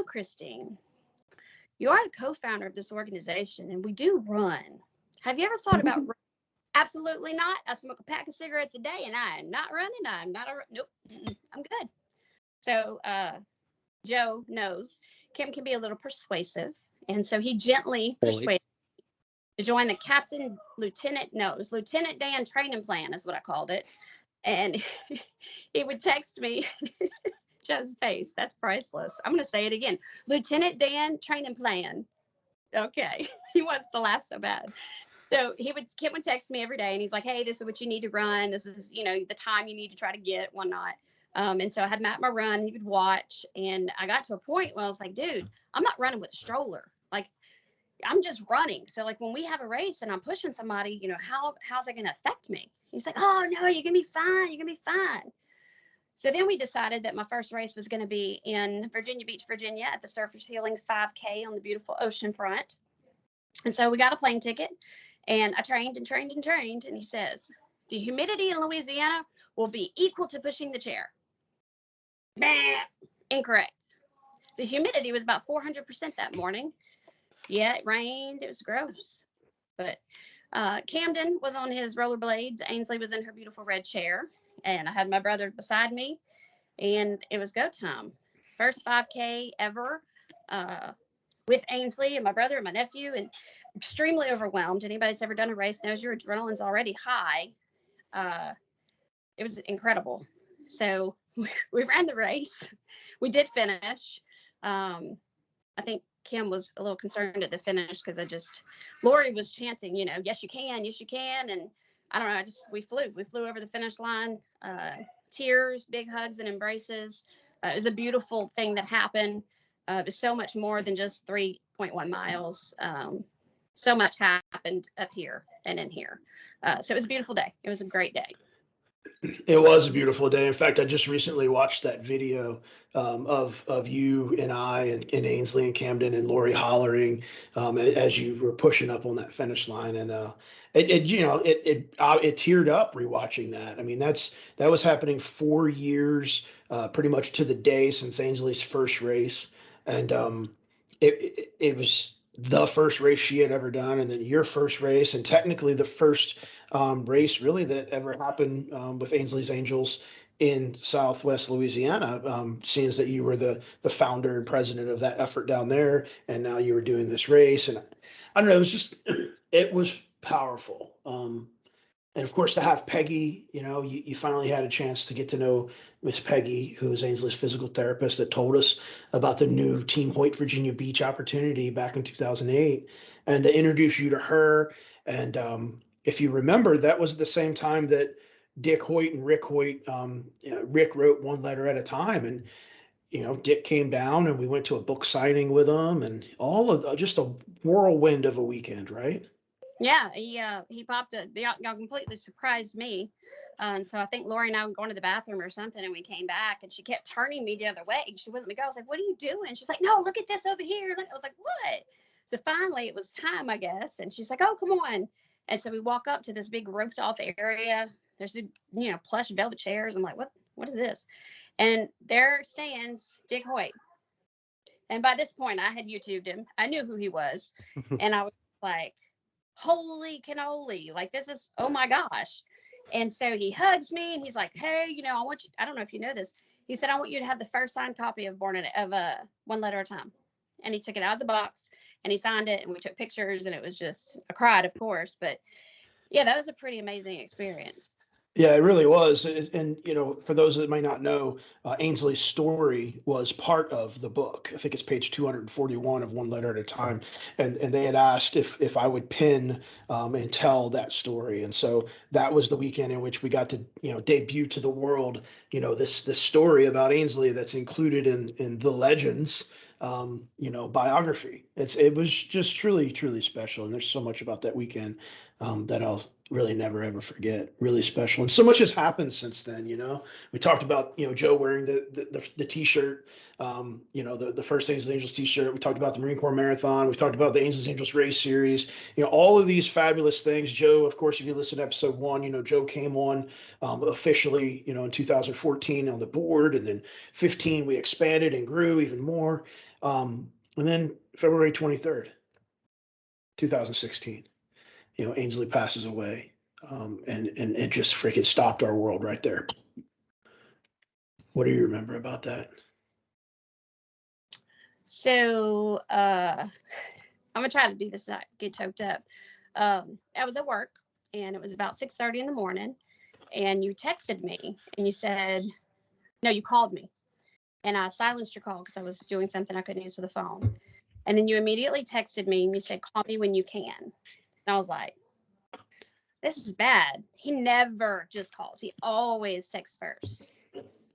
Kristine, you are the co-founder of this organization, and we do run. Have you ever thought about running? Absolutely not. I smoke a pack of cigarettes a day, and I am not running. Nope, I'm good. So Joe knows Kim can be a little persuasive, and so he gently persuaded me to join the Lieutenant Dan training plan is what I called it. And he would text me, Joe's face, that's priceless. I'm going to say it again. Lieutenant Dan training plan. Okay. He wants to laugh so bad. So Kim would text me every day, and he's like, hey, this is what you need to run. This is, the time you need to try to get, whatnot. And so I had mapped my run. He would watch. And I got to a point where I was like, dude, I'm not running with a stroller. Like, I'm just running. So like when we have a race and I'm pushing somebody, how's it going to affect me? He's like, oh no, you're going to be fine. You're going to be fine. So then we decided that my first race was going to be in Virginia Beach, Virginia at the Surface Healing 5K on the beautiful ocean front. And so we got a plane ticket, and I trained. And he says, the humidity in Louisiana will be equal to pushing the chair. Bah! Incorrect. The humidity was about 400% that morning. Yeah, it rained. It was gross. But Camden was on his rollerblades. Ainsley was in her beautiful red chair. And I had my brother beside me. and it was go time. First 5K ever, with Ainsley and my brother and my nephew, and extremely overwhelmed. Anybody that's ever done a race knows your adrenaline's already high. It was incredible. So we ran the race. We did finish. I think Kim was a little concerned at the finish because Lori was chanting, yes, you can, yes, you can. And I don't know, we flew over the finish line, tears, big hugs and embraces. It was a beautiful thing that happened. It was so much more than just 3.1 miles. So much happened up here and in here. So it was a beautiful day. It was a great day. It was a beautiful day. In fact, I just recently watched that video of you and I and Ainsley and Camden and Lori hollering as you were pushing up on that finish line, and it teared up rewatching that. I mean, that was happening 4 years, pretty much to the day since Ainsley's first race, and it was the first race she had ever done, and then your first race, and technically the first race really that ever happened with Ainsley's Angels in Southwest Louisiana, seeing as that you were the founder and president of that effort down there, and now you were doing this race, and I don't know, it was powerful. And of course, to have Peggy, you finally had a chance to get to know Miss Peggy, who is Ainsley's physical therapist, that told us about the new Team Hoyt Virginia Beach opportunity back in 2008, and to introduce you to her. And if you remember, that was at the same time that Dick Hoyt and Rick Hoyt, Rick wrote One Letter at a Time, and Dick came down and we went to a book signing with him, and all of just a whirlwind of a weekend, right? Yeah, he popped y'all completely surprised me. And so I think Lori and I were going to the bathroom or something, and we came back, and she kept turning me the other way. She wouldn't let me go. I was like, "What are you doing?" She's like, "No, look at this over here." I was like, "What?" So finally, it was time, I guess. And she's like, "Oh, come on." And so we walk up to this big roped off area. There's big, plush velvet chairs. I'm like, "What is this?" And there stands Dick Hoyt. And by this point, I had YouTubed him. I knew who he was, and I was like, holy cannoli, like this is, oh my gosh. And so he hugs me and he's like, "Hey, I want you," I don't know if you know this, he said, "I want you to have the first signed copy of One Letter at a Time." And he took it out of the box and he signed it, and we took pictures, and it was just, I cried, of course, but yeah, that was a pretty amazing experience. Yeah, it really was. And, for those that might not know, Ainsley's story was part of the book. I think it's page 241 of One Letter at a Time. And they had asked if I would pin and tell that story. And so that was the weekend in which we got to, debut to the world, this story about Ainsley that's included in the Legends, biography. It was just truly, truly special. And there's so much about that weekend that I'll really never ever forget. Really special, and so much has happened since then. We talked about Joe wearing the T-shirt, the first Ainsley Angels T-shirt. We talked about the Marine Corps Marathon. We talked about the Ainsley Angels Race Series. All of these fabulous things. Joe, of course, if you listen to episode 1, Joe came on officially, in 2014 on the board, and then 15 we expanded and grew even more, and then February 23rd, 2016. Ainsley passes away, and it just freaking stopped our world right there. What do you remember about that? So I'm gonna try to do this, not get choked up. I was at work, and it was about 6:30 in the morning, and you texted me, and you said, no, you called me, and I silenced your call because I was doing something, I couldn't answer the phone. And then you immediately texted me and you said, "Call me when you can." And I was like, this is bad. He never just calls. He always texts first.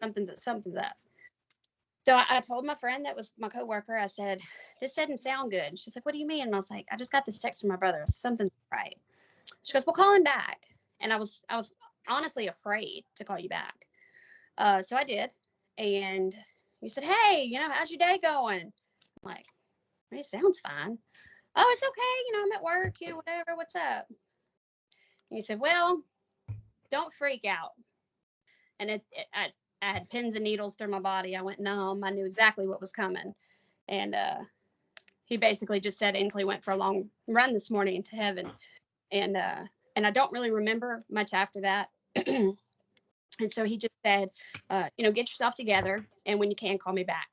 Something's up. So I told my friend that was my coworker, I said, "This doesn't sound good." She's like, "What do you mean?" And I was like, "I just got this text from my brother. Something's right." She goes, "Well, call him back." And I was honestly afraid to call you back. So I did. And you said, "Hey, how's your day going?" I'm like, "It sounds fine." "Oh, it's okay. I'm at work, whatever. What's up?" And you said, "Well, don't freak out." And I had pins and needles through my body. I went numb. I knew exactly what was coming. And he basically just said Ainsley went for a long run this morning to heaven. And I don't really remember much after that. And so he just said, get yourself together. And when you can, call me back.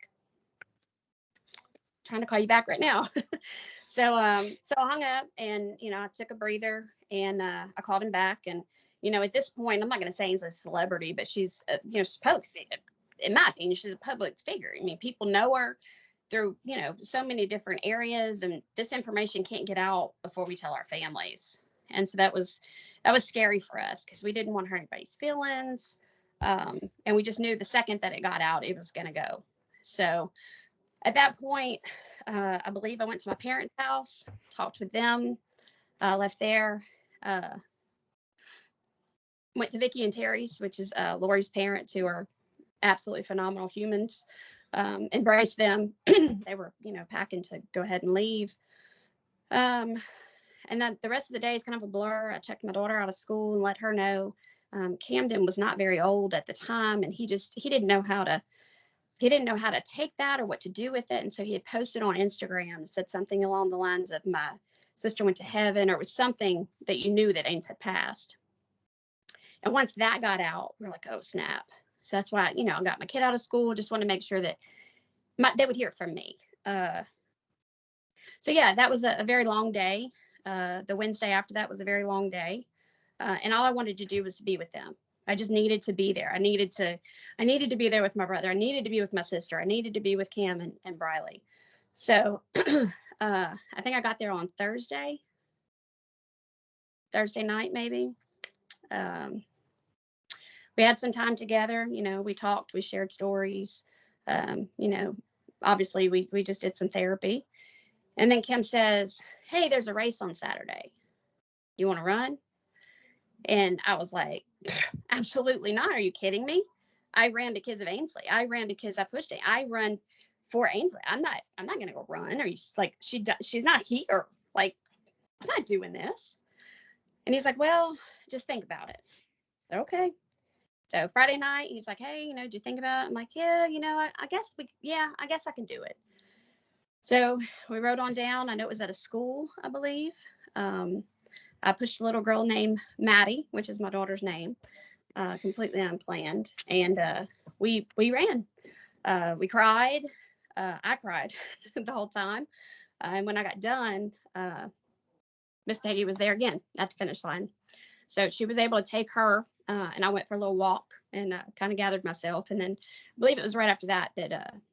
Trying to call you back right now. So I hung up and, I took a breather and I called him back. And, at this point, I'm not going to say he's a celebrity, but she's, supposed, in my opinion, she's a public figure. I mean, people know her through, so many different areas, and this information can't get out before we tell our families. And so that was scary for us because we didn't want to hurt anybody's feelings. And we just knew the second that it got out, it was going to go. So at that point, I believe I went to my parents' house, talked with them, left there, went to Vicky and Terry's, which is Lori's parents, who are absolutely phenomenal humans. Embraced them. They were, packing to go ahead and leave. And then the rest of the day is kind of a blur. I checked my daughter out of school and let her know. Camden was not very old at the time, and he didn't know how to take that or what to do with it. And so he had posted on Instagram, said something along the lines of, my sister went to heaven, or it was something that you knew that Ains had passed. And once that got out, we're like, oh, snap. So that's why, I got my kid out of school, just wanted to make sure that they would hear from me. So yeah, that was a very long day. The Wednesday after that was a very long day. And all I wanted to do was to be with them. I just needed to be there. I needed to be there with my brother. I needed to be with my sister. I needed to be with Kim and Briley. So I think I got there on Thursday night, maybe. We had some time together. We talked, we shared stories. Obviously we just did some therapy. And then Kim says, hey, there's a race on Saturday. You want to run? And I was like, absolutely not. Are you kidding me? I ran because of Ainsley. I ran because I pushed it. I run for Ainsley. I'm not going to go run. Are you like, she's not here. Like, I'm not doing this. And he's like, well, just think about it. Okay. So Friday night, he's like, hey, do you think about it? I'm like, yeah, I guess I guess I can do it. So we rode on down. I know it was at a school, I believe. I pushed a little girl named Maddie, which is my daughter's name, completely unplanned. And we ran. We cried. I cried the whole time. And when I got done, Miss Peggy was there again at the finish line. So she was able to take her, and I went for a little walk and kind of gathered myself. And then I believe it was right after that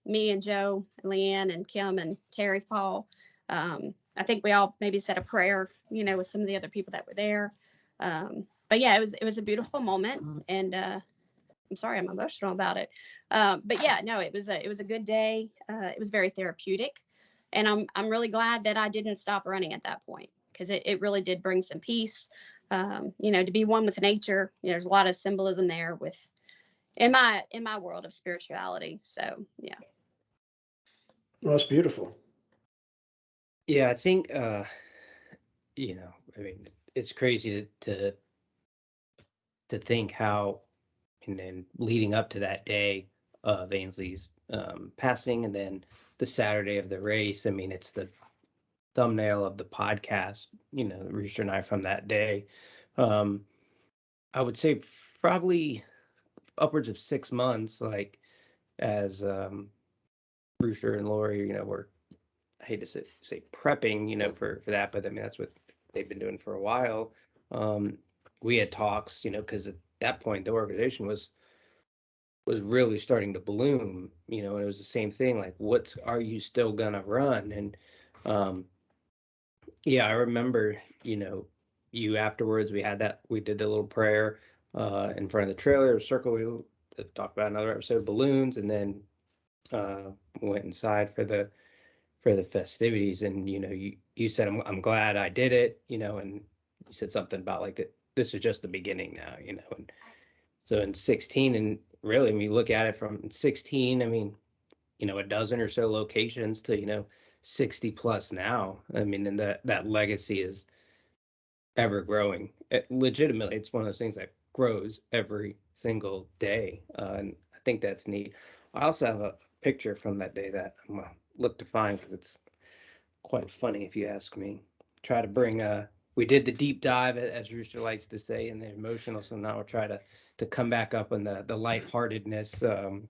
me and Joe, and Leanne, and Kim, and Terry, Paul, I think we all maybe said a prayer, with some of the other people that were there. But yeah, it was a beautiful moment, and I'm sorry, I'm emotional about it. But yeah, no, it was a good day. It was very therapeutic, and I'm really glad that I didn't stop running at that point, because it really did bring some peace. To be one with nature. There's a lot of symbolism there in my world of spirituality. So yeah. Well, that's beautiful. Yeah, I think I mean, it's crazy to think how, and then leading up to that day of Ainsley's passing, and then the Saturday of the race. I mean, it's the thumbnail of the podcast, Rooster and I, from that day. I would say probably upwards of 6 months, like, as Rooster and Lori, were, I hate to say prepping, for that, but I mean, that's what they've been doing for a while. We had talks, because at that point the organization was really starting to bloom, and it was the same thing, like, what are you still gonna run? And yeah, I remember, you afterwards, we did the little prayer in front of the trailer, circle, we talked about another episode of balloons, and then went inside for the festivities. And you said, I'm glad I did it, and you said something about, like, that this is just the beginning now, and so in 16, and really, when you look at it from 16, I mean, a dozen or so locations to 60 plus now. I mean, and that legacy is ever growing. Legitimately, it's one of those things that grows every single day, and I think that's neat. I also have a picture from that day that I'm gonna look to find, because it's quite funny, if you ask me. Try to bring we did the deep dive, as Rooster likes to say, and the emotional, so now we'll try to to come back up in the lightheartedness. Well,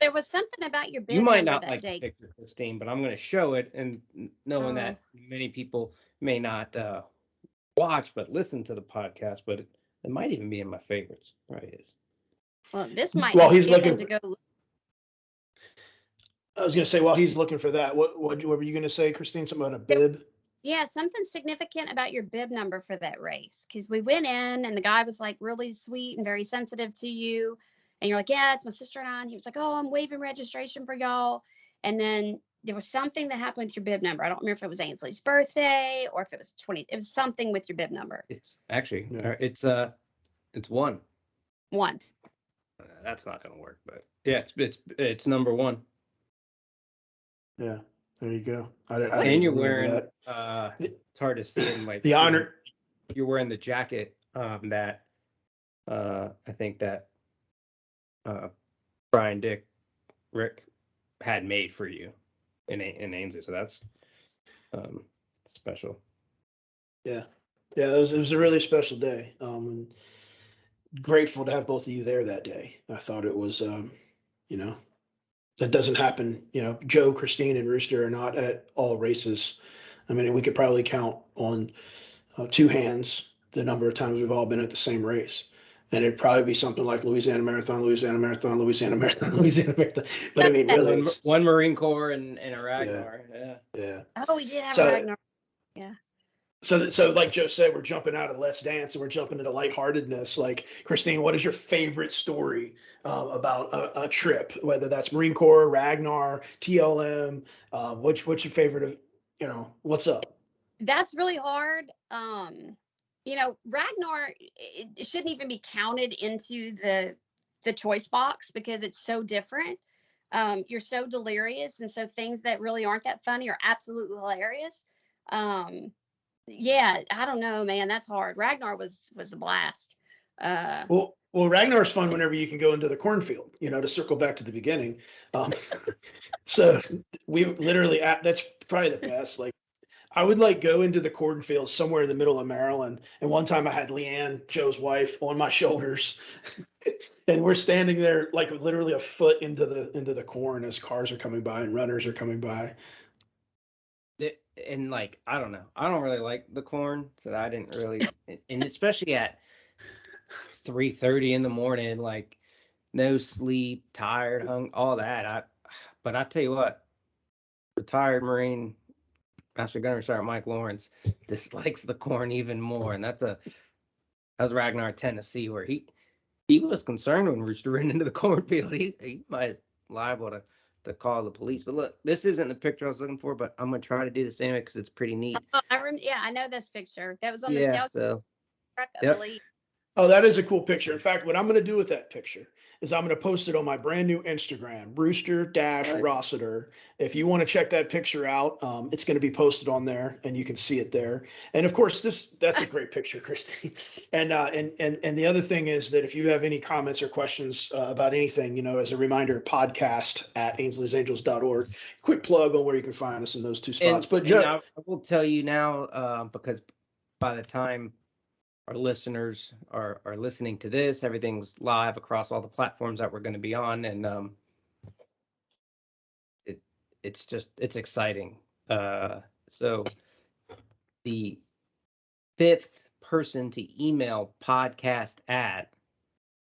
there was something about your bib You might number not that like day. the picture, Kristine, but I'm going to show it, and knowing Oh. that many people may not watch but listen to the podcast, but it might even be in my favorites. Probably is. Well, this might While just he's get him looking, to go. I was going to say, while he's looking for that, what were you going to say, Kristine? Something about a bib? Yeah, something significant about your bib number for that race. Because we went in and the guy was like really sweet and very sensitive to you. And you're like, yeah, it's my sister and I. And he was like, oh, I'm waiving registration for y'all. And then there was something that happened with your bib number. I don't remember if it was Ainsley's birthday or if it was 20. It was something with your bib number. It's actually, Yeah. it's one. One. That's not going to work, but yeah, it's number one. Yeah, there you go. I And didn't you're remember wearing, that. it's hard to see in my The honor. You're wearing the jacket that I think that Brian, Dick, Rick had made for you in Ainsley, so that's special. Yeah, it was a really special day. Grateful to have both of you there that day. I thought it was, that doesn't happen. Joe, Kristine, and Rooster are not at all races. I mean, we could probably count on two hands the number of times we've all been at the same race. And it'd probably be something like Louisiana Marathon, Louisiana Marathon, Louisiana Marathon, Louisiana Marathon. But I mean, really, one Marine Corps and a Ragnar. Yeah. Oh, we did have a Ragnar. Yeah. So like Joe said, we're jumping out of Let's Dance and we're jumping into lightheartedness. Like, Kristine, what is your favorite story about a trip, whether that's Marine Corps, Ragnar, TLM? What's your favorite of, what's up? That's really hard. Ragnar, it shouldn't even be counted into the choice box because it's so different. You're so delirious, and so things that really aren't that funny are absolutely hilarious. Yeah, I don't know, man. That's hard. Ragnar was a blast. Well, Ragnar's fun whenever you can go into the cornfield, to circle back to the beginning. So we literally, that's probably the best. Like, I would go into the cornfield somewhere in the middle of Maryland. And one time I had Leanne, Joe's wife, on my shoulders, and we're standing there like literally a foot into the corn as cars are coming by and runners are coming by. And I don't know, I don't really like the corn, so I didn't really, and especially at 3:30 in the morning, no sleep, tired, all that. But I tell you what, retired Marine Master Gunner Sergeant Mike Lawrence dislikes the corn even more, and that was Ragnar, Tennessee, where he was concerned when Rooster ran into the cornfield. He might liable to call the police. But look, this isn't the picture I was looking for, but I'm gonna try to do this anyway because it's pretty neat. Oh, I know this picture. That was on the scouts truck, I believe. Oh, that is a cool picture. In fact, what I'm going to do with that picture is I'm going to post it on my brand new Instagram, Rooster-Rossiter. If you want to check that picture out, it's going to be posted on there and you can see it there. And of course, that's a great picture, Kristine. And the other thing is that if you have any comments or questions about anything, as a reminder, podcast at Ainsley'sAngels.org. Quick plug on where you can find us in those two spots. But Joe, I will tell you now, because by the time our listeners are listening to this, everything's live across all the platforms that we're going to be on, and it's exciting. So the fifth person to email podcast at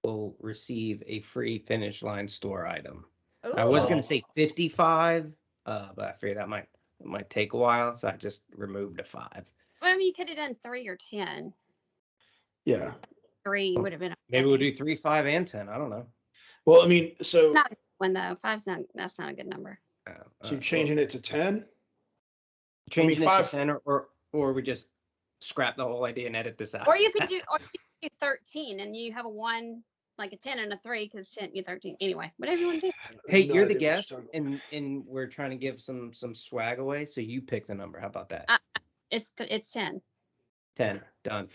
will receive a free Finish Line store item. Ooh. I was going to say 55, but I figured that might take a while, so I just removed a 5. Well, I mean, you could have done 3 or 10. Yeah. 3 would have been. Maybe we'll do 3, 5, and 10. I don't know. Well, I mean, so Not one though. 5's not. That's not a good number. So you're changing it to 10? Changing 5 it to 10, or we just scrap the whole idea and edit this out. Or you could do 13, and you have a 1, like a 10 and a 3, because 10, you 13. Anyway, whatever you want to do. Hey, you're the guest, and we're trying to give some swag away, so you pick the number. How about that? It's 10. 10. Done.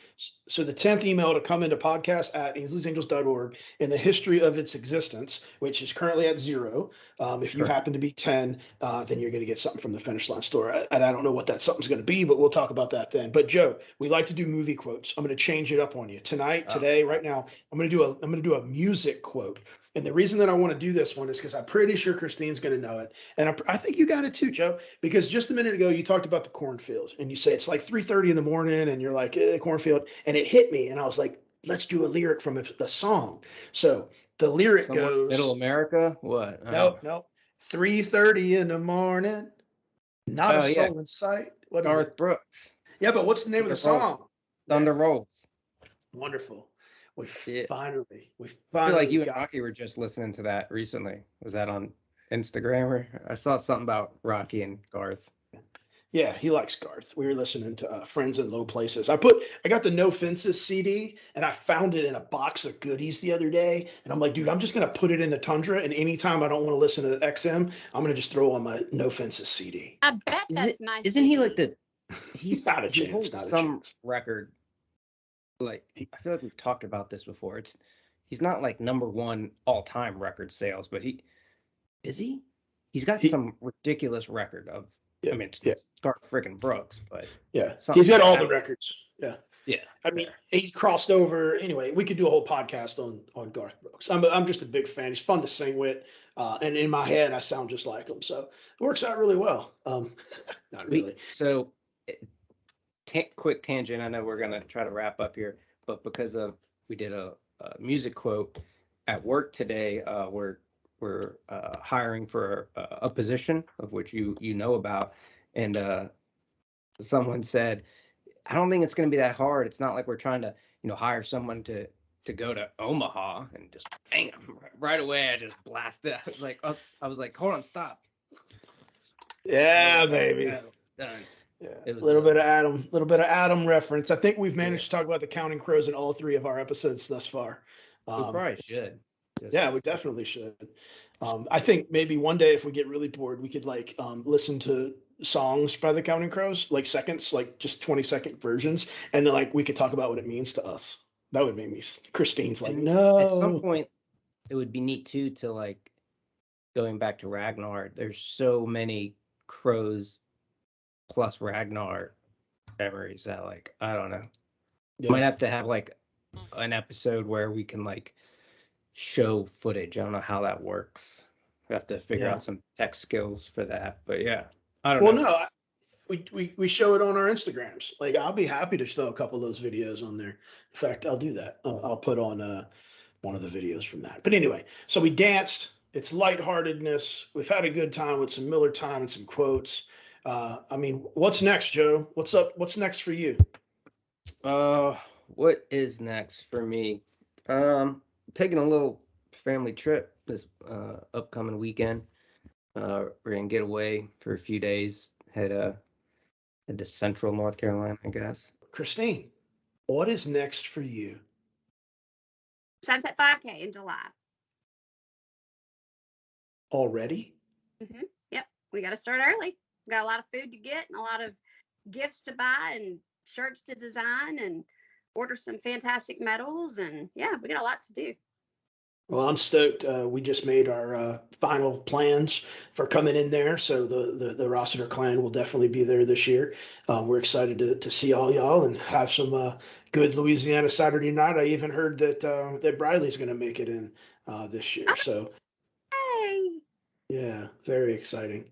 So the 10th email to come into podcast at ainsleysangels.org in the history of its existence, which is currently at 0. If you Correct. happen to be 10, then you're going to get something from the Finish Line store. And I don't know what that something's going to be, but we'll talk about that then. But Joe, we like to do movie quotes. I'm going to change it up on you tonight, today, right now. I'm going to do a music quote. And the reason that I want to do this one is because I'm pretty sure Kristine's going to know it. And I think you got it too, Joe, because just a minute ago, you talked about the cornfield and you say it's like 3:30 in the morning and you're like, cornfield. And it hit me. And I was like, let's do a lyric from a song. So the lyric goes. Middle America? What? No. 3:30 in the morning. Not a soul in sight. What is Garth it? Brooks. Yeah, but what's the name of the song? Thunder Rolls. Wonderful. We I finally feel like you and Rocky were just listening to that recently. Was that on Instagram? Or I saw something about Rocky and Garth. Yeah, he likes Garth. We were listening to Friends in Low Places. I got the No Fences CD and I found it in a box of goodies the other day. And I'm like, dude, I'm just gonna put it in the Tundra. And anytime I don't want to listen to the XM, I'm gonna just throw on my No Fences CD. I bet that's my. Isn't he like the? He's not a chance. He holds not a some chance. record. Like I feel like we've talked about this before. He's not like number one all time record sales, but he's got some ridiculous record of. Yeah, I mean, it's Garth freaking Brooks, but yeah, he's got all the records. Yeah. Yeah. I mean, he crossed over. Anyway, we could do a whole podcast on Garth Brooks. I'm just a big fan. He's fun to sing with, and in my head, I sound just like him. So it works out really well. Not really. Quick tangent. I know we're gonna try to wrap up here, but because we did a music quote at work today, we're hiring for a position of which you know about, and someone said, I don't think it's going to be that hard. It's not like we're trying to hire someone to go to Omaha and just bam, right away I just blasted. I was like, hold on, stop. Yeah, baby. Done. Yeah, It was a little bit of Adam reference. I think we've managed to talk about the Counting Crows in all 3 of our episodes thus far. We probably should. Yeah, we definitely should. I think maybe one day if we get really bored, we could listen to songs by the Counting Crows, like seconds, like just 20-second versions, and then we could talk about what it means to us. That would make me. Kristine's like, no. At some point, it would be neat too to going back to Ragnar. There's so many Crows plus Ragnar memories that I don't know. Yeah. Might have to have an episode where we can show footage. I don't know how that works. We have to figure out some tech skills for that. But yeah, I don't know. Well, no, we show it on our Instagrams. I'll be happy to show a couple of those videos on there. In fact, I'll do that. I'll put on one of the videos from that. But anyway, so we danced. It's lightheartedness. We've had a good time with some Miller time and some quotes. I mean, what's next, Joe? What's up? What's next for you? What is next for me? Taking a little family trip this upcoming weekend. We're gonna get away for a few days. Head to Central North Carolina, I guess. Kristine, what is next for you? Sunset 5K in July. Already? Mm-hmm. Yep, we got to start early. We got a lot of food to get and a lot of gifts to buy and shirts to design and order some fantastic medals, and yeah, we got a lot to do. Well, I'm stoked. We just made our final plans for coming in there, so the Rossiter clan will definitely be there this year. We're excited to see all y'all and have some good Louisiana Saturday night. I even heard that Briley's going to make it in this year. So, hey, yeah, very exciting.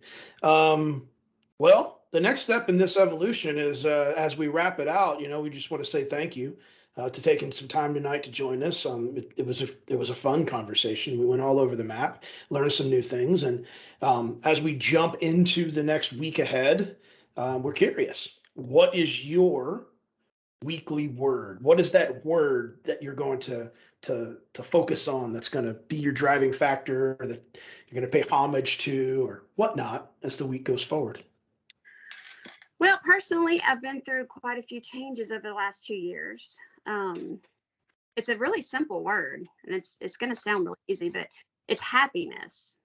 Well, the next step in this evolution is as we wrap it out, we just want to say thank you to taking some time tonight to join us. It was a fun conversation. We went all over the map, learned some new things, and as we jump into the next week ahead, we're curious. What is your weekly word? What is that word that you're going to focus on? That's going to be your driving factor, or that you're going to pay homage to, or whatnot, as the week goes forward? Well, personally, I've been through quite a few changes over the last 2 years. It's a really simple word, and it's going to sound really easy, but it's happiness.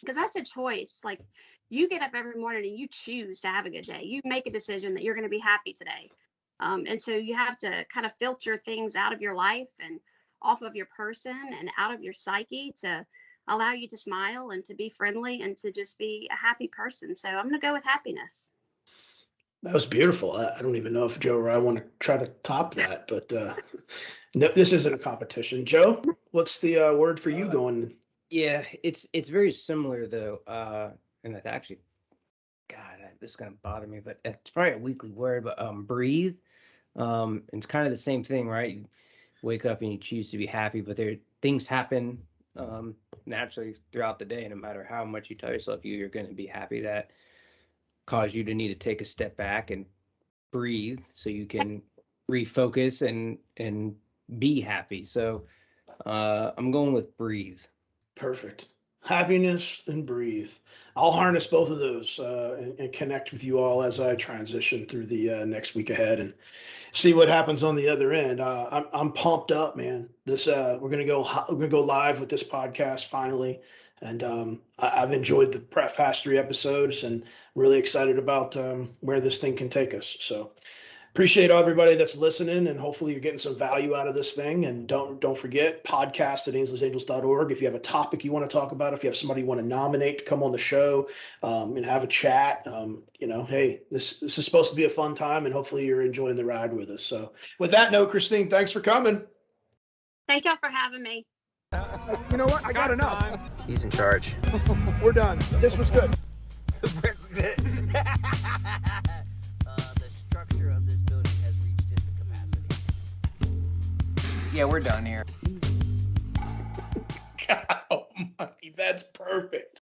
Because that's a choice. You get up every morning and you choose to have a good day. You make a decision that you're going to be happy today. And so you have to kind of filter things out of your life and off of your person and out of your psyche to allow you to smile and to be friendly and to just be a happy person. So I'm going to go with happiness. That was beautiful. I don't even know if Joe or I want to try to top that, but no, this isn't a competition. Joe, what's the word for you going? Yeah, it's very similar though, and that's actually, God, this is gonna bother me, but it's probably a weekly word. But breathe. It's kind of the same thing, right? You wake up and you choose to be happy, but things happen naturally throughout the day. No matter how much you tell yourself you're going to be happy, that cause you to need to take a step back and breathe so you can refocus and be happy. So I'm going with breathe. Perfect. Happiness and breathe. I'll harness both of those and connect with you all as I transition through the next week ahead and see what happens on the other end. I'm pumped up, man. This we're gonna go live with this podcast finally, and I've enjoyed the past 3 episodes and really excited about where this thing can take us. So appreciate everybody that's listening, and hopefully you're getting some value out of this thing. And don't forget, podcast at ainsleysangels.org. If you have a topic you want to talk about, if you have somebody you want to nominate to come on the show and have a chat, hey, this is supposed to be a fun time, and hopefully you're enjoying the ride with us. So with that note, Kristine, thanks for coming. Thank y'all for having me. You know what? I got enough. He's in charge. We're done. This was good. The structure of this building has reached its capacity. Yeah, we're done here. God almighty, that's perfect.